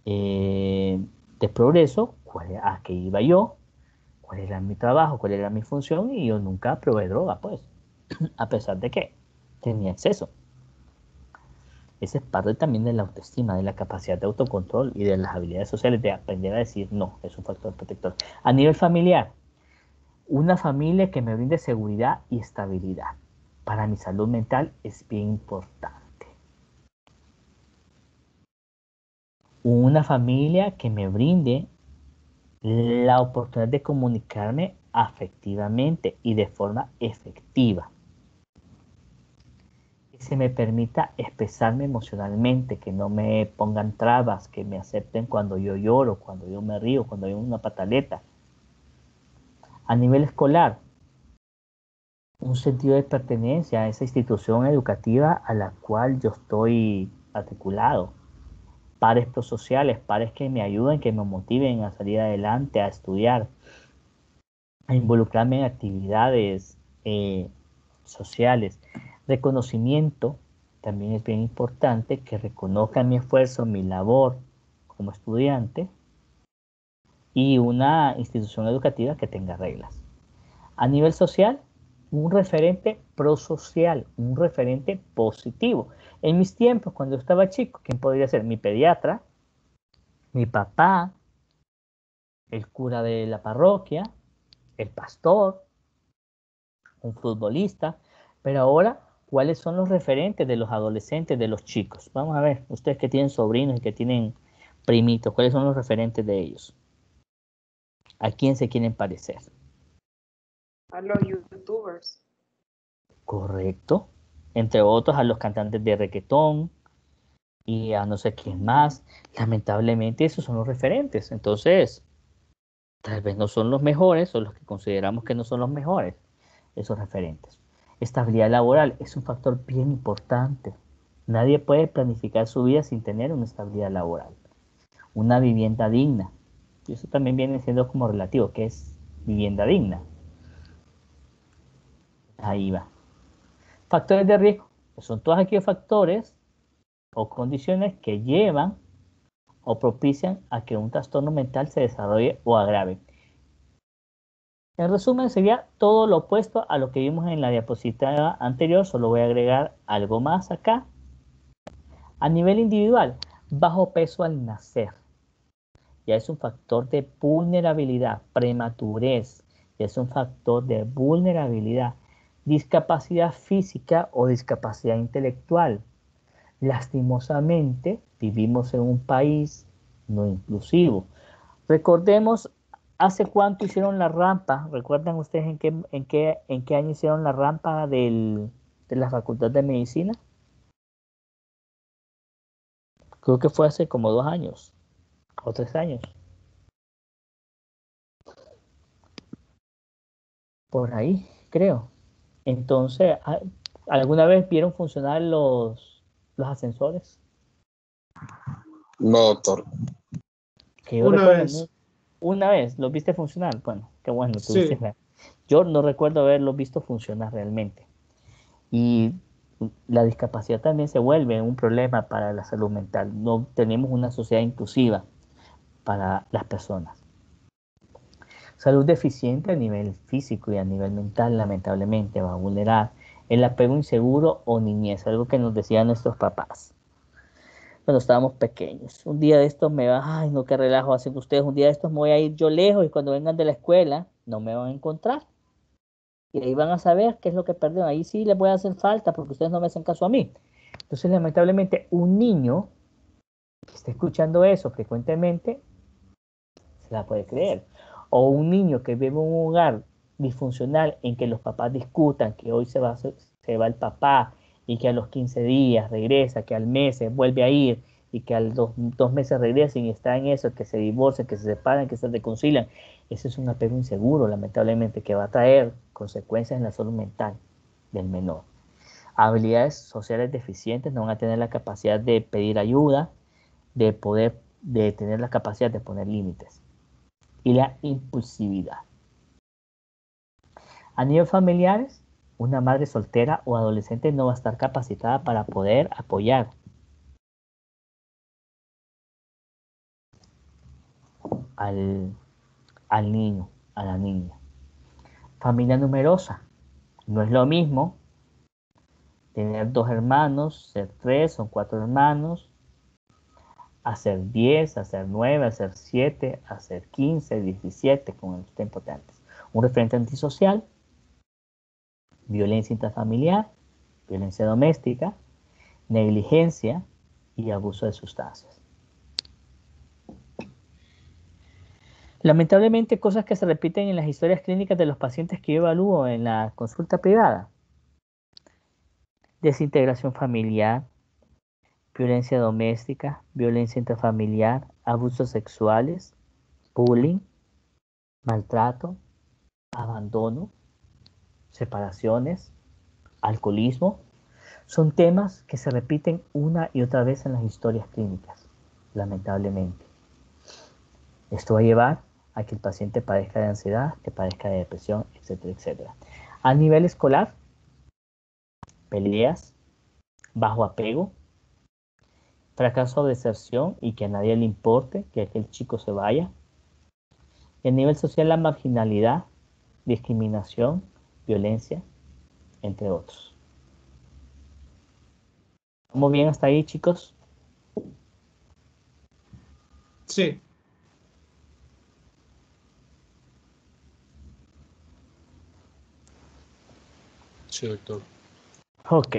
de progreso, a qué iba yo, cuál era mi trabajo, cuál era mi función, y yo nunca probé droga, pues, a pesar de que tenía acceso. Esa es parte también de la autoestima, de la capacidad de autocontrol y de las habilidades sociales, de aprender a decir no, es un factor protector. A nivel familiar, una familia que me brinde seguridad y estabilidad para mi salud mental es bien importante. Una familia que me brinde la oportunidad de comunicarme afectivamente y de forma efectiva. Que se me permita expresarme emocionalmente, que no me pongan trabas, que me acepten cuando yo lloro, cuando yo me río, cuando hay una pataleta. A nivel escolar, un sentido de pertenencia a esa institución educativa a la cual yo estoy articulado. Pares prosociales, pares que me ayuden, que me motiven a salir adelante, a estudiar, a involucrarme en actividades sociales. Reconocimiento también es bien importante, que reconozcan mi esfuerzo, mi labor como estudiante, y una institución educativa que tenga reglas. A nivel social, un referente prosocial, un referente positivo. En mis tiempos, cuando estaba chico, ¿quién podría ser? Mi pediatra, mi papá, el cura de la parroquia, el pastor, un futbolista. Pero ahora, ¿cuáles son los referentes de los adolescentes, de los chicos? Vamos a ver, ustedes que tienen sobrinos y que tienen primitos, ¿cuáles son los referentes de ellos? ¿A quién se quieren parecer? A los youtubers. Correcto. Entre otros, a los cantantes de reggaetón y a no sé quién más. Lamentablemente, esos son los referentes. Entonces, tal vez no son los mejores, o los que consideramos que no son los mejores, esos referentes. Estabilidad laboral es un factor bien importante. Nadie puede planificar su vida sin tener una estabilidad laboral. Una vivienda digna. Y eso también viene siendo como relativo. ¿Qué es vivienda digna? Ahí va. Factores de riesgo. Son todos aquellos factores o condiciones que llevan o propician a que un trastorno mental se desarrolle o agrave. En resumen, sería todo lo opuesto a lo que vimos en la diapositiva anterior. Solo voy a agregar algo más acá. A nivel individual, bajo peso al nacer. Ya es un factor de vulnerabilidad, prematurez. Ya es un factor de vulnerabilidad. discapacidad física o discapacidad intelectual. Lastimosamente, vivimos en un país no inclusivo. Recordemos, ¿hace cuánto hicieron la rampa? ¿Recuerdan ustedes en qué año hicieron la rampa de la Facultad de Medicina? Creo que fue hace como 2 años o 3 años. Por ahí, creo. Entonces, ¿alguna vez vieron funcionar los ascensores? No, doctor. Que yo Una recuerdo, vez. una vez, ¿los viste funcionar? Bueno, qué bueno, Sí. Yo no recuerdo haberlos visto funcionar realmente. Y la discapacidad también se vuelve un problema para la salud mental. No tenemos una sociedad inclusiva para las personas. Salud deficiente a nivel físico y a nivel mental, lamentablemente, va a vulnerar el apego inseguro o niñez, algo que nos decían nuestros papás cuando estábamos pequeños. Un día de estos me va, ay, no, qué relajo hacen ustedes. Un día de estos me voy a ir yo lejos y cuando vengan de la escuela no me van a encontrar. Y ahí van a saber qué es lo que perdieron. Ahí sí les voy a hacer falta porque ustedes no me hacen caso a mí. Entonces, lamentablemente, un niño que está escuchando eso frecuentemente se la puede creer. O un niño que vive en un hogar disfuncional en que los papás discutan que hoy se va el papá y que a los 15 días regresa, que al mes se vuelve a ir y que a los 2 meses regresen y está en eso, que se divorcian, que se separan, que se reconcilian. Ese es un apego inseguro, lamentablemente, que va a traer consecuencias en la salud mental del menor. Habilidades sociales deficientes, no van a tener la capacidad de pedir ayuda, de tener la capacidad de poner límites. Y la impulsividad. A nivel familiares, una madre soltera o adolescente no va a estar capacitada para poder apoyar al niño, a la niña. Familia numerosa. No es lo mismo tener 2 hermanos, ser 3 o 4 hermanos, hacer 10, hacer 9, hacer 7, hacer 15, 17, con el tiempo de antes. Un referente antisocial, violencia intrafamiliar, violencia doméstica, negligencia y abuso de sustancias. Lamentablemente, cosas que se repiten en las historias clínicas de los pacientes que yo evalúo en la consulta privada. Desintegración familiar, violencia doméstica, violencia intrafamiliar, abusos sexuales, bullying, maltrato, abandono, separaciones, alcoholismo. Son temas que se repiten una y otra vez en las historias clínicas, lamentablemente. Esto va a llevar a que el paciente padezca de ansiedad, que padezca de depresión, etcétera, etcétera. A nivel escolar, peleas, bajo apego, fracaso o deserción y que a nadie le importe que aquel chico se vaya. Y a nivel social, la marginalidad, discriminación, violencia, entre otros. ¿Vamos bien hasta ahí, chicos? Sí. Sí, doctor. Ok.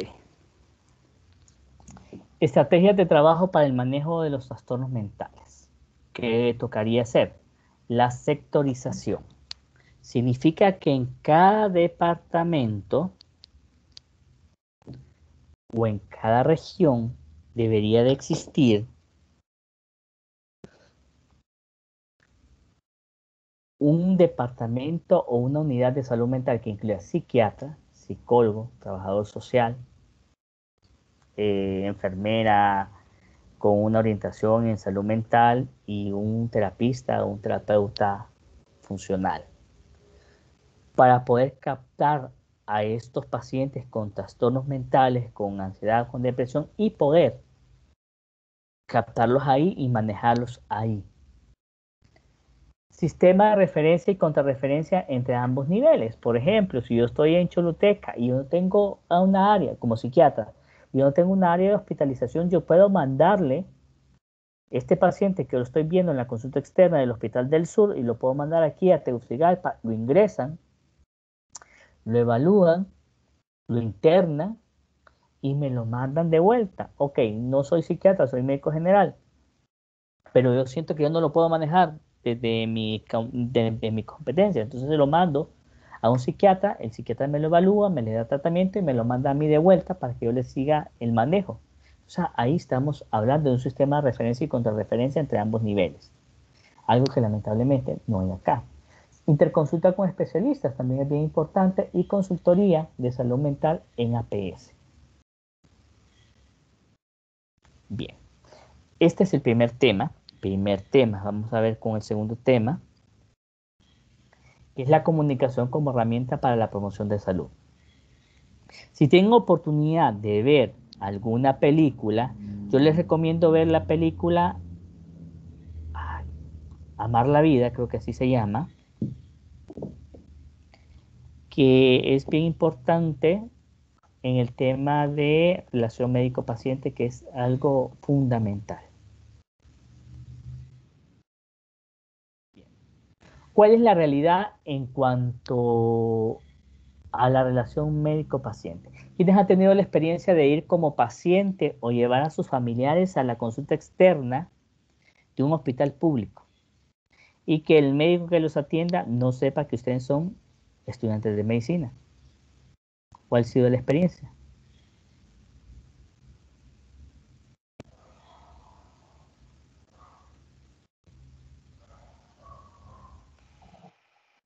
Estrategias de trabajo para el manejo de los trastornos mentales. ¿Qué tocaría hacer? La sectorización. Significa que en cada departamento o en cada región debería de existir un departamento o una unidad de salud mental que incluya psiquiatra, psicólogo, trabajador social, enfermera con una orientación en salud mental y un terapista o un terapeuta funcional para poder captar a estos pacientes con trastornos mentales, con ansiedad, con depresión y poder captarlos ahí y manejarlos ahí. Sistema de referencia y contrarreferencia entre ambos niveles. Por ejemplo, si yo estoy en Choluteca y yo no tengo una área como psiquiatra, yo no tengo un área de hospitalización, yo puedo mandarle este paciente que lo estoy viendo en la consulta externa del Hospital del Sur y lo puedo mandar aquí a Tegucigalpa, lo ingresan, lo evalúan lo internan y me lo mandan de vuelta. Ok, no soy psiquiatra, soy médico general, pero yo siento que yo no lo puedo manejar desde mi competencia. Entonces se lo mando a un psiquiatra, el psiquiatra me lo evalúa, me le da tratamiento y me lo manda a mí de vuelta para que yo le siga el manejo. O sea, ahí estamos hablando de un sistema de referencia y contrarreferencia entre ambos niveles. Algo que lamentablemente no hay acá. Interconsulta con especialistas también es bien importante y consultoría de salud mental en APS. Bien, este es el primer tema. Vamos a ver con el segundo tema, que es la comunicación como herramienta para la promoción de salud. Si tienen oportunidad de ver alguna película, yo les recomiendo ver la película Amar la Vida, creo que así se llama, que es bien importante en el tema de relación médico-paciente, que es algo fundamental. ¿Cuál es la realidad en cuanto a la relación médico-paciente? ¿Quiénes han tenido la experiencia de ir como paciente o llevar a sus familiares a la consulta externa de un hospital público y que el médico que los atienda no sepa que ustedes son estudiantes de medicina? ¿Cuál ha sido la experiencia?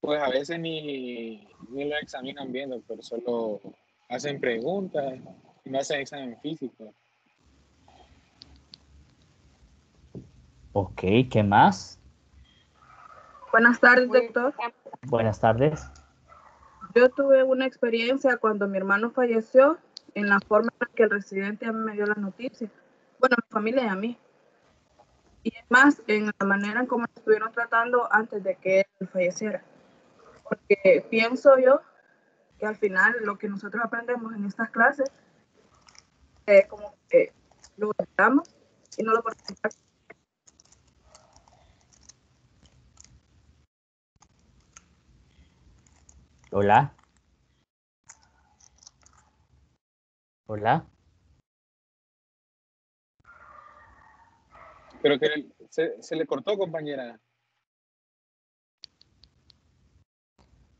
Pues a veces ni lo examinan bien, doctor, solo hacen preguntas y no hacen examen físico. Ok, ¿qué más? Buenas tardes, doctor. Buenas tardes. Yo tuve una experiencia cuando mi hermano falleció en la forma en la que el residente a mí me dio la noticia. Bueno, a mi familia y a mí. Y es más, en la manera en cómo lo estuvieron tratando antes de que él falleciera. Porque pienso yo que al final lo que nosotros aprendemos en estas clases es como que lo olvidamos y no lo podemos aplicar. Hola. Hola. Pero que se le cortó, compañera.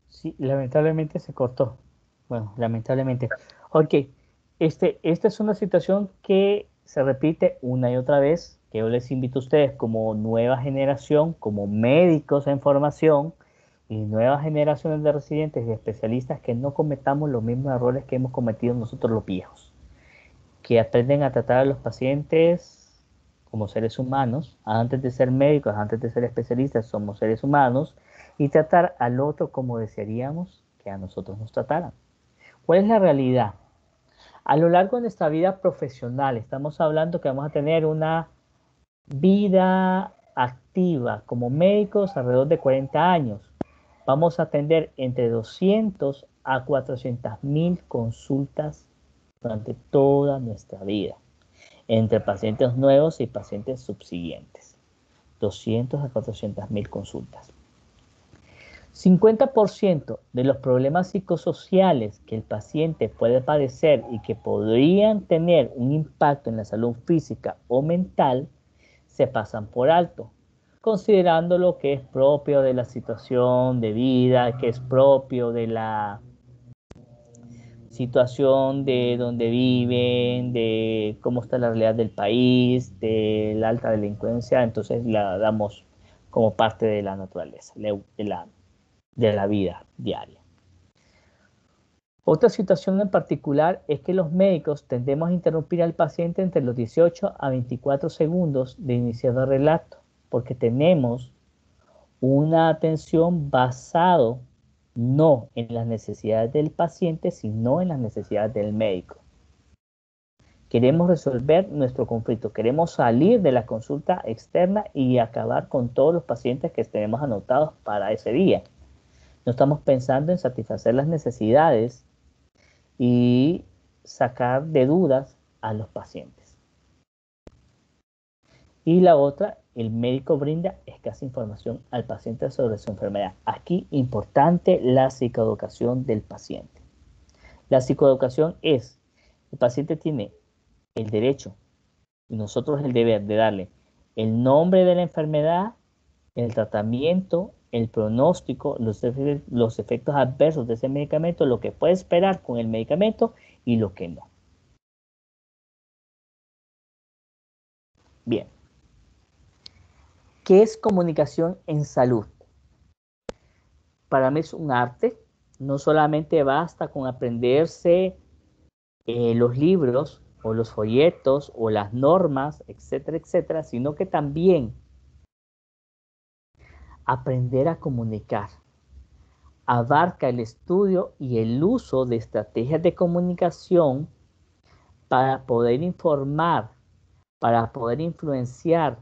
Sí, lamentablemente se cortó. Bueno, lamentablemente. Ok, esta es una situación que se repite una y otra vez, que yo les invito a ustedes como nueva generación, como médicos en formación y nuevas generaciones de residentes y especialistas, que no cometamos los mismos errores que hemos cometido nosotros los viejos, que aprenden a tratar a los pacientes como seres humanos. Antes de ser médicos, antes de ser especialistas, somos seres humanos, y tratar al otro como desearíamos que a nosotros nos trataran. ¿Cuál es la realidad? A lo largo de nuestra vida profesional, estamos hablando que vamos a tener una vida activa como médicos alrededor de 40 años. Vamos a atender entre 200 a 400.000 consultas durante toda nuestra vida, entre pacientes nuevos y pacientes subsiguientes. 200 a 400.000 consultas. 50% de los problemas psicosociales que el paciente puede padecer y que podrían tener un impacto en la salud física o mental se pasan por alto, considerando lo que es propio de la situación de vida, que es propio de la situación de donde viven, de cómo está la realidad del país, de la alta delincuencia. Entonces la damos como parte de la naturaleza, de la vida diaria. Otra situación en particular es que los médicos tendemos a interrumpir al paciente entre los 18 a 24 segundos de iniciado el relato, porque tenemos una atención basado no en las necesidades del paciente, sino en las necesidades del médico. Queremos resolver nuestro conflicto, queremos salir de la consulta externa y acabar con todos los pacientes que tenemos anotados para ese día. No estamos pensando en satisfacer las necesidades y sacar de dudas a los pacientes. Y la otra, el médico brinda escasa información al paciente sobre su enfermedad. Aquí importante la psicoeducación del paciente. La psicoeducación es, el paciente tiene el derecho y nosotros el deber de darle el nombre de la enfermedad, el tratamiento, el pronóstico, los efectos adversos de ese medicamento, lo que puede esperar con el medicamento y lo que no. Bien. ¿Qué es comunicación en salud? Para mí es un arte. No solamente basta con aprenderse los libros o los folletos o las normas, etcétera, etcétera, sino que también aprender a comunicar. Abarca el estudio y el uso de estrategias de comunicación para poder informar, para poder influenciar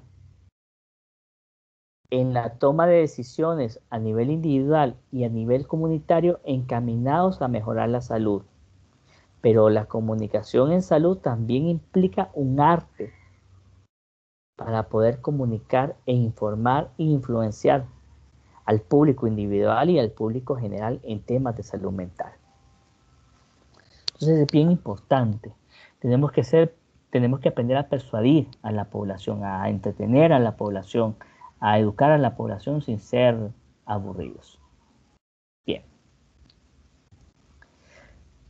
en la toma de decisiones a nivel individual y a nivel comunitario encaminados a mejorar la salud. Pero la comunicación en salud también implica un arte para poder comunicar e informar e influenciar al público individual y al público general en temas de salud mental. Entonces es bien importante. Tenemos que aprender a persuadir a la población, a entretener a la población, a educar a la población sin ser aburridos. Bien.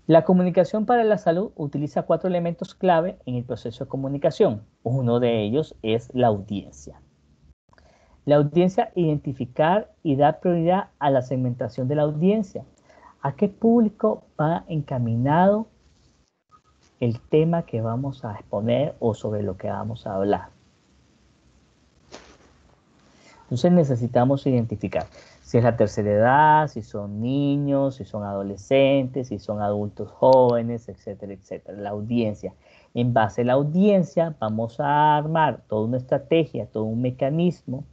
La comunicación para la salud utiliza 4 elementos clave en el proceso de comunicación. Uno de ellos es la audiencia. La audiencia, identificar y dar prioridad a la segmentación de la audiencia. ¿A qué público va encaminado el tema que vamos a exponer o sobre lo que vamos a hablar? Entonces necesitamos identificar si es la tercera edad, si son niños, si son adolescentes, si son adultos jóvenes, etcétera, etcétera. La audiencia. En base a la audiencia vamos a armar toda una estrategia, todo un mecanismo,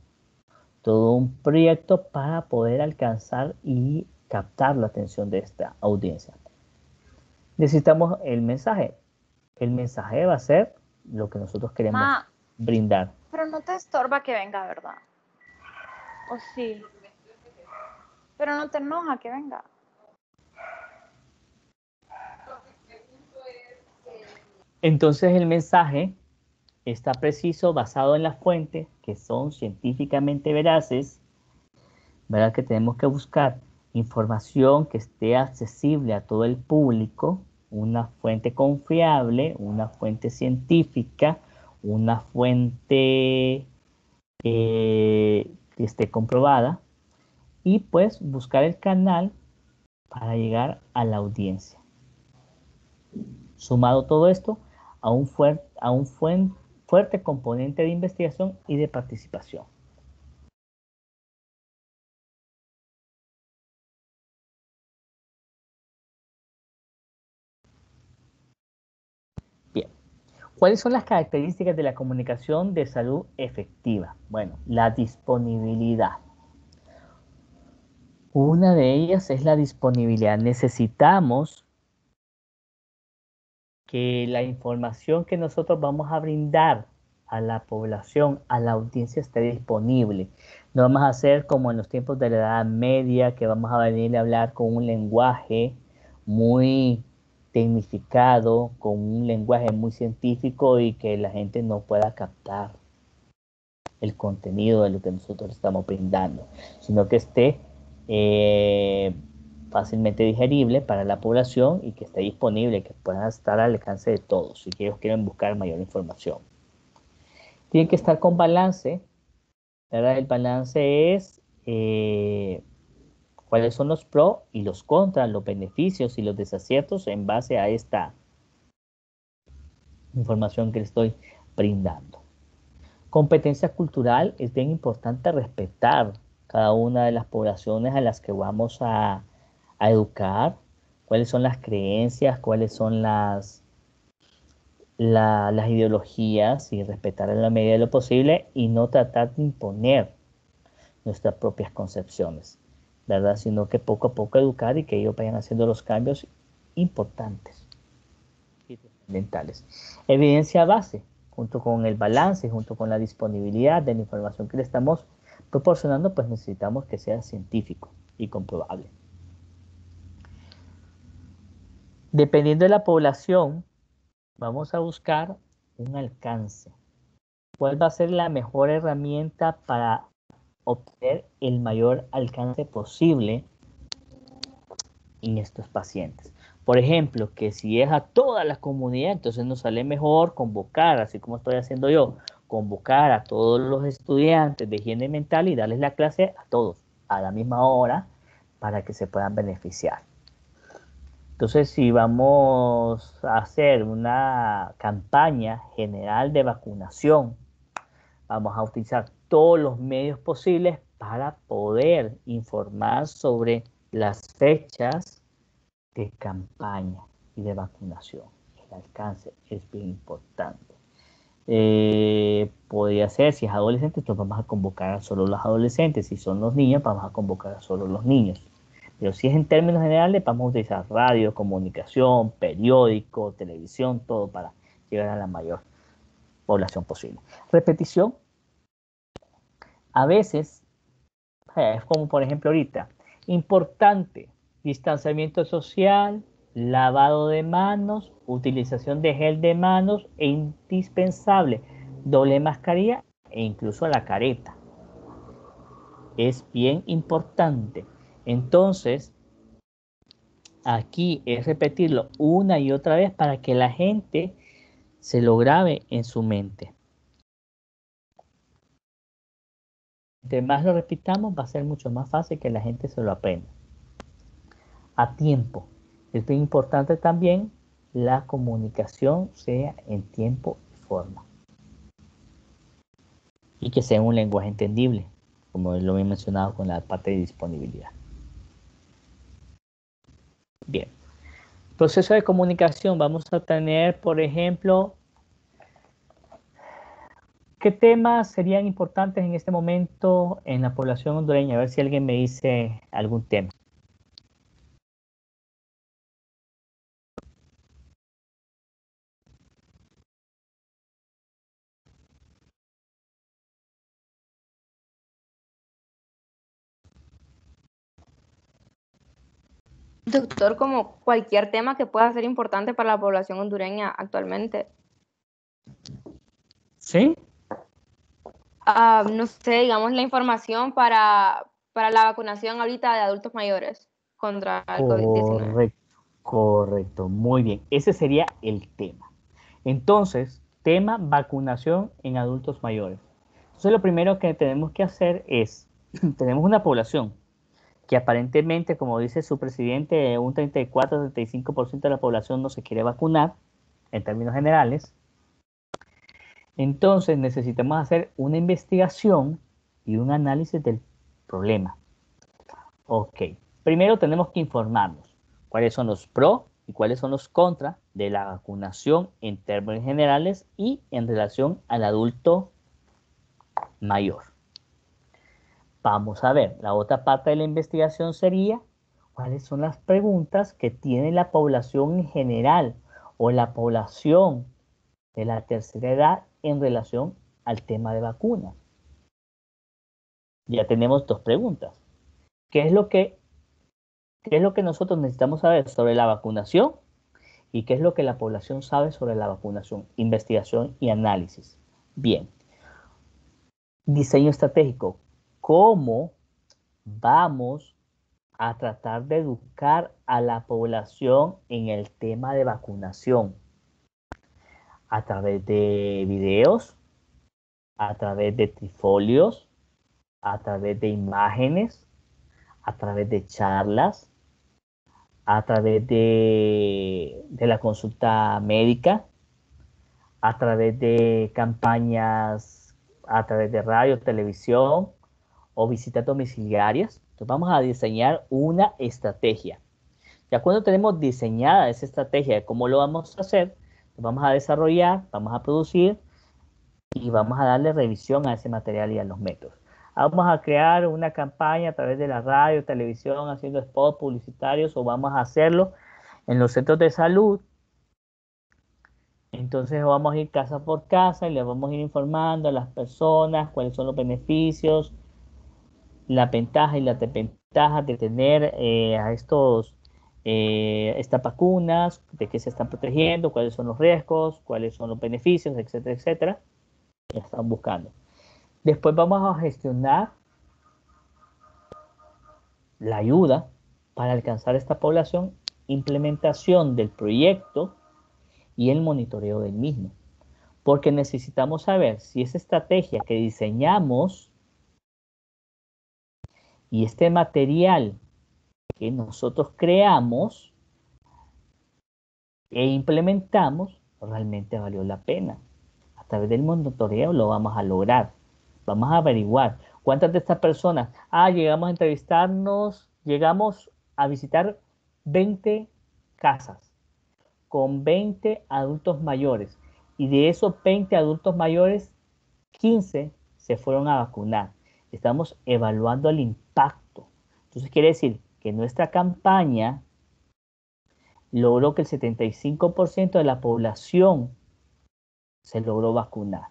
todo un proyecto para poder alcanzar y captar la atención de esta audiencia. Necesitamos el mensaje. El mensaje va a ser lo que nosotros queremos brindar. Pero no te estorba que venga, ¿verdad? ¿O sí? Pero no te enoja que venga. Entonces el mensaje está preciso, basado en las fuentes que son científicamente veraces, ¿verdad? Que tenemos que buscar información que esté accesible a todo el público, una fuente confiable, una fuente científica, una fuente que esté comprobada, y pues buscar el canal para llegar a la audiencia. Sumado todo esto a un fuerte componente de investigación y de participación. Bien, ¿cuáles son las características de la comunicación de salud efectiva? Bueno, la disponibilidad. Una de ellas es la disponibilidad. Necesitamos que la información que nosotros vamos a brindar a la población, a la audiencia, esté disponible. No vamos a hacer como en los tiempos de la Edad Media, que vamos a venir a hablar con un lenguaje muy tecnificado, con un lenguaje muy científico y que la gente no pueda captar el contenido de lo que nosotros estamos brindando, sino que esté fácilmente digerible para la población y que esté disponible, que pueda estar al alcance de todos si ellos quieren buscar mayor información. Tiene que estar con balance, ¿verdad? El balance es cuáles son los pros y los contras, los beneficios y los desaciertos en base a esta información que le estoy brindando. Competencia cultural, es bien importante respetar cada una de las poblaciones a las que vamos a educar, cuáles son las creencias, cuáles son las ideologías, y respetar en la medida de lo posible y no tratar de imponer nuestras propias concepciones, ¿verdad? Sino que poco a poco educar y que ellos vayan haciendo los cambios importantes y fundamentales. Evidencia base, junto con el balance, junto con la disponibilidad de la información que le estamos proporcionando, pues necesitamos que sea científico y comprobable. Dependiendo de la población, vamos a buscar un alcance. ¿Cuál va a ser la mejor herramienta para obtener el mayor alcance posible en estos pacientes? Por ejemplo, que si es a toda la comunidad, entonces nos sale mejor convocar, así como estoy haciendo yo, convocar a todos los estudiantes de higiene mental y darles la clase a todos a la misma hora para que se puedan beneficiar. Entonces, si vamos a hacer una campaña general de vacunación, vamos a utilizar todos los medios posibles para poder informar sobre las fechas de campaña y de vacunación. El alcance es bien importante. Podría ser, si es adolescente, entonces vamos a convocar a solo los adolescentes. Si son los niños, vamos a convocar a solo los niños. Pero si es en términos generales, vamos a utilizar radio, comunicación, periódico, televisión, todo para llegar a la mayor población posible. Repetición. A veces, es como por ejemplo ahorita, importante, distanciamiento social, lavado de manos, utilización de gel de manos e indispensable, doble mascarilla e incluso la careta. Es bien importante. Entonces, aquí es repetirlo una y otra vez para que la gente se lo grabe en su mente. Entre más lo repitamos, va a ser mucho más fácil que la gente se lo aprenda. A tiempo. Es bien importante también la comunicación sea en tiempo y forma. Y que sea un lenguaje entendible, como lo he mencionado con la parte de disponibilidad. Bien. Proceso de comunicación. Vamos a tener, por ejemplo, ¿qué temas serían importantes en este momento en la población hondureña? A ver si alguien me dice algún tema. Doctor, como cualquier tema que pueda ser importante para la población hondureña actualmente. ¿Sí? No sé, digamos la información para la vacunación ahorita de adultos mayores contra el COVID-19. Correcto, muy bien. Ese sería el tema. Entonces, tema vacunación en adultos mayores. Entonces, lo primero que tenemos que hacer es, tenemos una población que aparentemente, como dice su presidente, un 34-35% de la población no se quiere vacunar, en términos generales. Entonces necesitamos hacer una investigación y un análisis del problema. Ok, primero tenemos que informarnos cuáles son los pros y cuáles son los contras de la vacunación en términos generales y en relación al adulto mayor. Vamos a ver, la otra parte de la investigación sería cuáles son las preguntas que tiene la población en general o la población de la tercera edad en relación al tema de vacunas. Ya tenemos dos preguntas. ¿Qué es lo que nosotros necesitamos saber sobre la vacunación? ¿Y qué es lo que la población sabe sobre la vacunación? Investigación y análisis. Bien. Diseño estratégico. ¿Cómo vamos a tratar de educar a la población en el tema de vacunación? A través de videos, a través de trifolios, a través de imágenes, a través de charlas, a través de la consulta médica, a través de campañas, a través de radio, televisión o visitas domiciliarias. Entonces vamos a diseñar una estrategia. Ya cuando tenemos diseñada esa estrategia de cómo lo vamos a hacer, vamos a desarrollar, vamos a producir y vamos a darle revisión a ese material y a los métodos. Vamos a crear una campaña a través de la radio, televisión, haciendo spots publicitarios o vamos a hacerlo en los centros de salud. Entonces vamos a ir casa por casa y le vamos a ir informando a las personas cuáles son los beneficios, la ventaja y las desventajas de tener a estos estas vacunas, de qué se están protegiendo, cuáles son los riesgos, cuáles son los beneficios, etcétera, etcétera. Están buscando. Después vamos a gestionar la ayuda para alcanzar esta población, implementación del proyecto y el monitoreo del mismo. Porque necesitamos saber si esa estrategia que diseñamos y este material que nosotros creamos e implementamos realmente valió la pena. A través del monitoreo lo vamos a lograr. Vamos a averiguar cuántas de estas personas, llegamos a entrevistarnos, llegamos a visitar 20 casas con 20 adultos mayores, y de esos 20 adultos mayores, 15 se fueron a vacunar. Estamos evaluando el impacto. Entonces quiere decir que nuestra campaña logró que el 75% de la población se logró vacunar.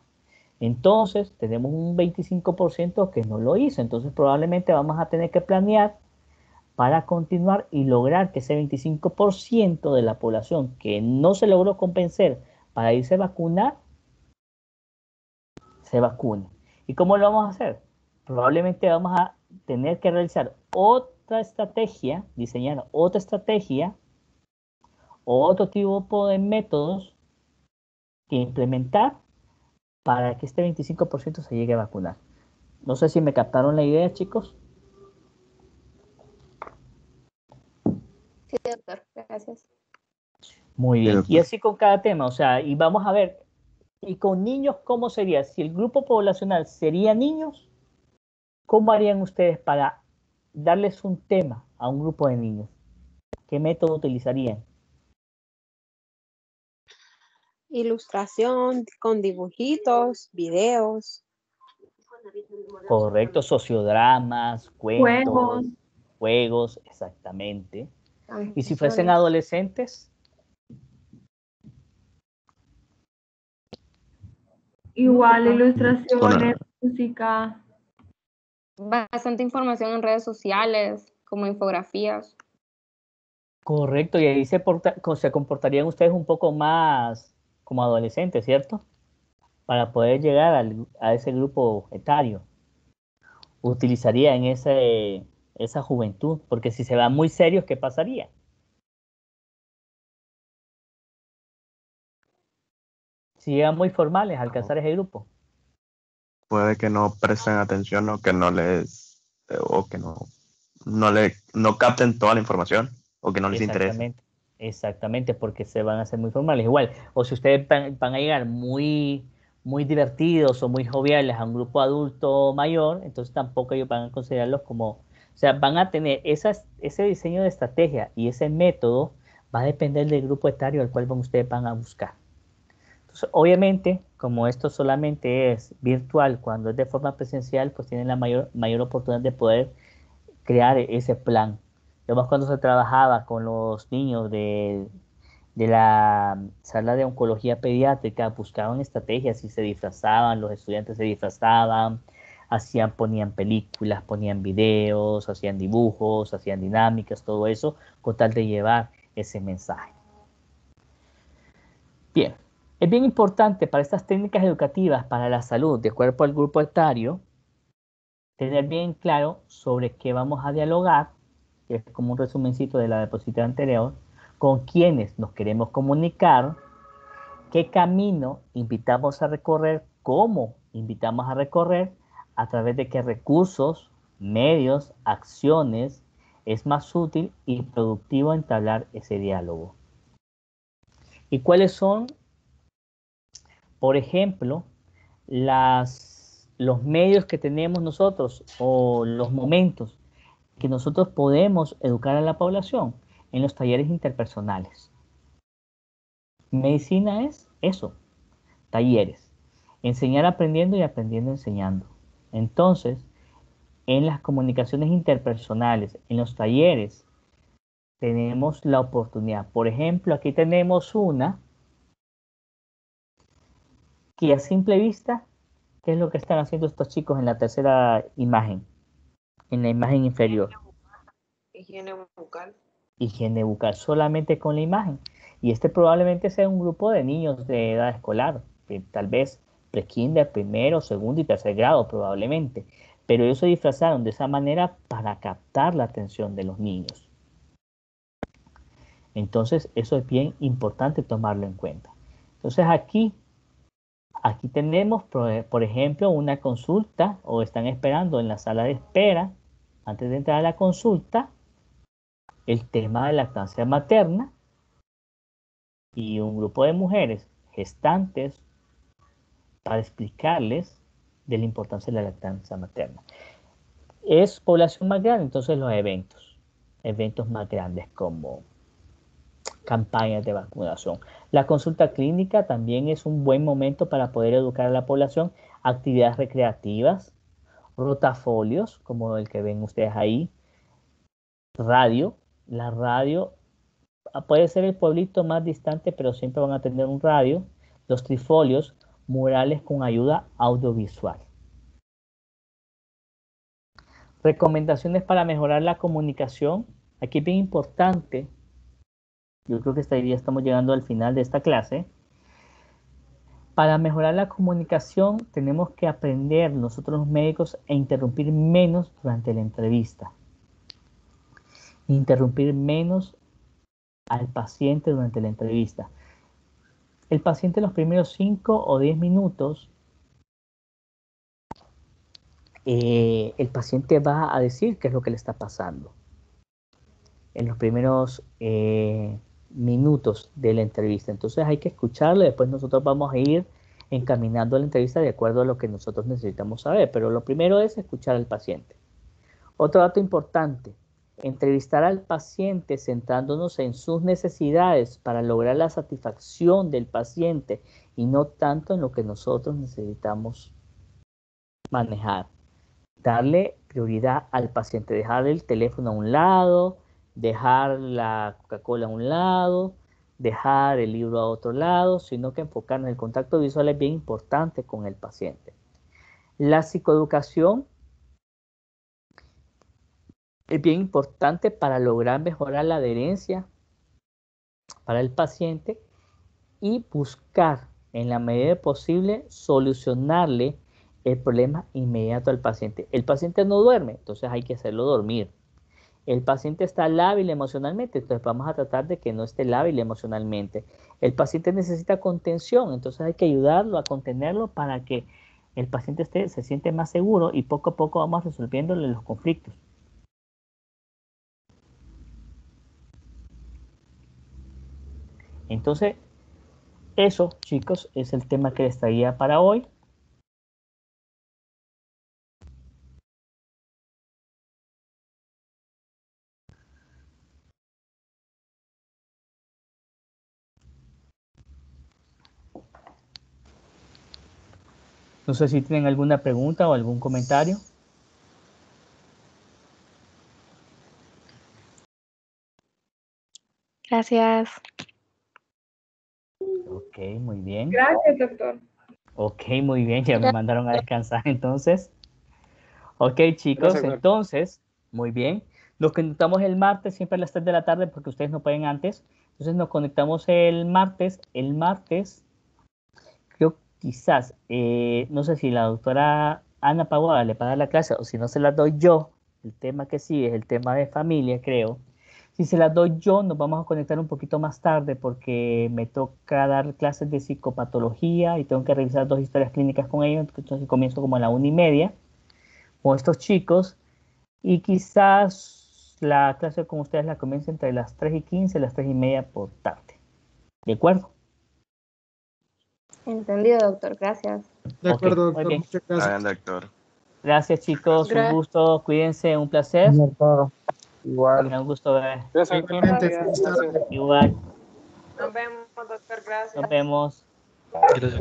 Entonces tenemos un 25% que no lo hizo. Entonces probablemente vamos a tener que planear para continuar y lograr que ese 25% de la población que no se logró convencer para irse a vacunar, se vacune. ¿Y cómo lo vamos a hacer? Probablemente vamos a tener que realizar otra estrategia, diseñar otra estrategia, otro tipo de métodos que implementar para que este 25% se llegue a vacunar. No sé si me captaron la idea, chicos. Sí, doctor, gracias. Muy bien. doctor. Y así con cada tema, o sea, y vamos a ver, y con niños, ¿cómo sería? Si el grupo poblacional sería niños, ¿cómo harían ustedes para darles un tema a un grupo de niños? ¿Qué método utilizarían? Ilustración con dibujitos, videos. Correcto, sociodramas, cuentos, juegos, exactamente. ¿Y si fuesen adolescentes? Igual, ilustraciones, música. Bastante información en redes sociales, como infografías. Correcto, y ahí se comportarían ustedes un poco más como adolescentes, ¿cierto? Para poder llegar a ese grupo etario. Utilizarían esa juventud, porque si se van muy serios, ¿qué pasaría? Si llegan muy formales a alcanzar ese grupo. Puede que no presten atención o que no les o que no capten toda la información o que no les interese. Exactamente, porque se van a hacer muy formales. Igual, o si ustedes van a llegar muy divertidos o muy joviales a un grupo adulto mayor, entonces tampoco ellos van a considerarlos como, o sea, van a tener ese diseño de estrategia y ese método va a depender del grupo etario al cual ustedes van a buscar. Entonces, obviamente, como esto solamente es virtual, cuando es de forma presencial, pues tienen la mayor oportunidad de poder crear ese plan. Además, cuando se trabajaba con los niños de la sala de oncología pediátrica, buscaban estrategias y se disfrazaban, los estudiantes se disfrazaban, ponían películas, ponían videos, hacían dibujos, hacían dinámicas, todo eso, con tal de llevar ese mensaje. Bien, es bien importante para estas técnicas educativas para la salud de acuerdo al grupo etario, tener bien claro sobre qué vamos a dialogar, que es como un resumencito de la diapositiva anterior, con quiénes nos queremos comunicar, qué camino invitamos a recorrer, cómo invitamos a recorrer, a través de qué recursos, medios, acciones es más útil y productivo entablar ese diálogo. ¿Y cuáles son, por ejemplo, los medios que tenemos nosotros o los momentos que nosotros podemos educar a la población? En los talleres interpersonales. Medicina es eso, talleres. Enseñar aprendiendo y aprendiendo enseñando. Entonces, en las comunicaciones interpersonales, en los talleres, tenemos la oportunidad. Por ejemplo, aquí tenemos una que a simple vista, ¿qué es lo que están haciendo estos chicos en la tercera imagen? En la imagen inferior. Higiene bucal. higiene bucal solamente con la imagen. Y este probablemente sea un grupo de niños de edad escolar, tal vez prekinder, primero, segundo y tercer grado probablemente. Pero ellos se disfrazaron de esa manera para captar la atención de los niños. Entonces, eso es bien importante tomarlo en cuenta. Entonces, aquí tenemos, por ejemplo, una consulta o están esperando en la sala de espera, antes de entrar a la consulta, el tema de lactancia materna y un grupo de mujeres gestantes para explicarles de la importancia de la lactancia materna. Es población más grande, entonces los eventos más grandes como campañas de vacunación. La consulta clínica también es un buen momento para poder educar a la población, actividades recreativas, rotafolios, como el que ven ustedes ahí, radio. La radio puede ser el pueblito más distante, pero siempre van a tener un radio. Los trifolios, murales con ayuda audiovisual. Recomendaciones para mejorar la comunicación. Aquí es bien importante. Yo creo que ya estamos llegando al final de esta clase. Para mejorar la comunicación tenemos que aprender nosotros los médicos a interrumpir menos durante la entrevista. Interrumpir menos al paciente durante la entrevista. El paciente en los primeros 5 o 10 minutos, el paciente va a decir qué es lo que le está pasando. En los primeros minutos de la entrevista. Entonces hay que escucharlo y después nosotros vamos a ir encaminando la entrevista de acuerdo a lo que nosotros necesitamos saber. Pero lo primero es escuchar al paciente. Otro dato importante, entrevistar al paciente centrándonos en sus necesidades para lograr la satisfacción del paciente y no tanto en lo que nosotros necesitamos manejar. Darle prioridad al paciente, dejar el teléfono a un lado, dejar la Coca-Cola a un lado, dejar el libro a otro lado, sino que enfocarnos en el contacto visual es bien importante con el paciente. La psicoeducación es bien importante para lograr mejorar la adherencia para el paciente y buscar en la medida posible solucionarle el problema inmediato al paciente. El paciente no duerme, entonces hay que hacerlo dormir. El paciente está lábil emocionalmente, entonces vamos a tratar de que no esté lábil emocionalmente. El paciente necesita contención, entonces hay que ayudarlo a contenerlo para que el paciente se siente más seguro y poco a poco vamos resolviéndole los conflictos. Entonces, eso, chicos, es el tema que les traía para hoy. No sé si tienen alguna pregunta o algún comentario. Gracias. Ok, muy bien. Gracias, doctor. Ok, muy bien, ya me mandaron a descansar entonces. Ok, chicos, Gracias, entonces, muy bien. Nos conectamos el martes, siempre a las 3 de la tarde, porque ustedes no pueden antes. Entonces nos conectamos el martes. El martes, creo quizás, no sé si la doctora Ana Paguada le paga la clase o si no se la doy yo. El tema que sí es el tema de familia, creo. Si se las doy yo, nos vamos a conectar un poquito más tarde porque me toca dar clases de psicopatología y tengo que revisar 2 historias clínicas con ellos. Entonces comienzo como a la 1:30 con estos chicos y quizás la clase con ustedes la comience entre las 3:15 y las 3:30 por tarde. ¿De acuerdo? Entendido, doctor. Gracias. De acuerdo, Okay, doctor. Muchas gracias. Hagan, doctor. Gracias, chicos. Un gusto. Cuídense. Un placer. Igual. Un gusto ver. Gracias, doctor. Igualmente, Gracias. feliz tarde. Igual. Nos vemos, doctor. Gracias. Nos vemos. Gracias.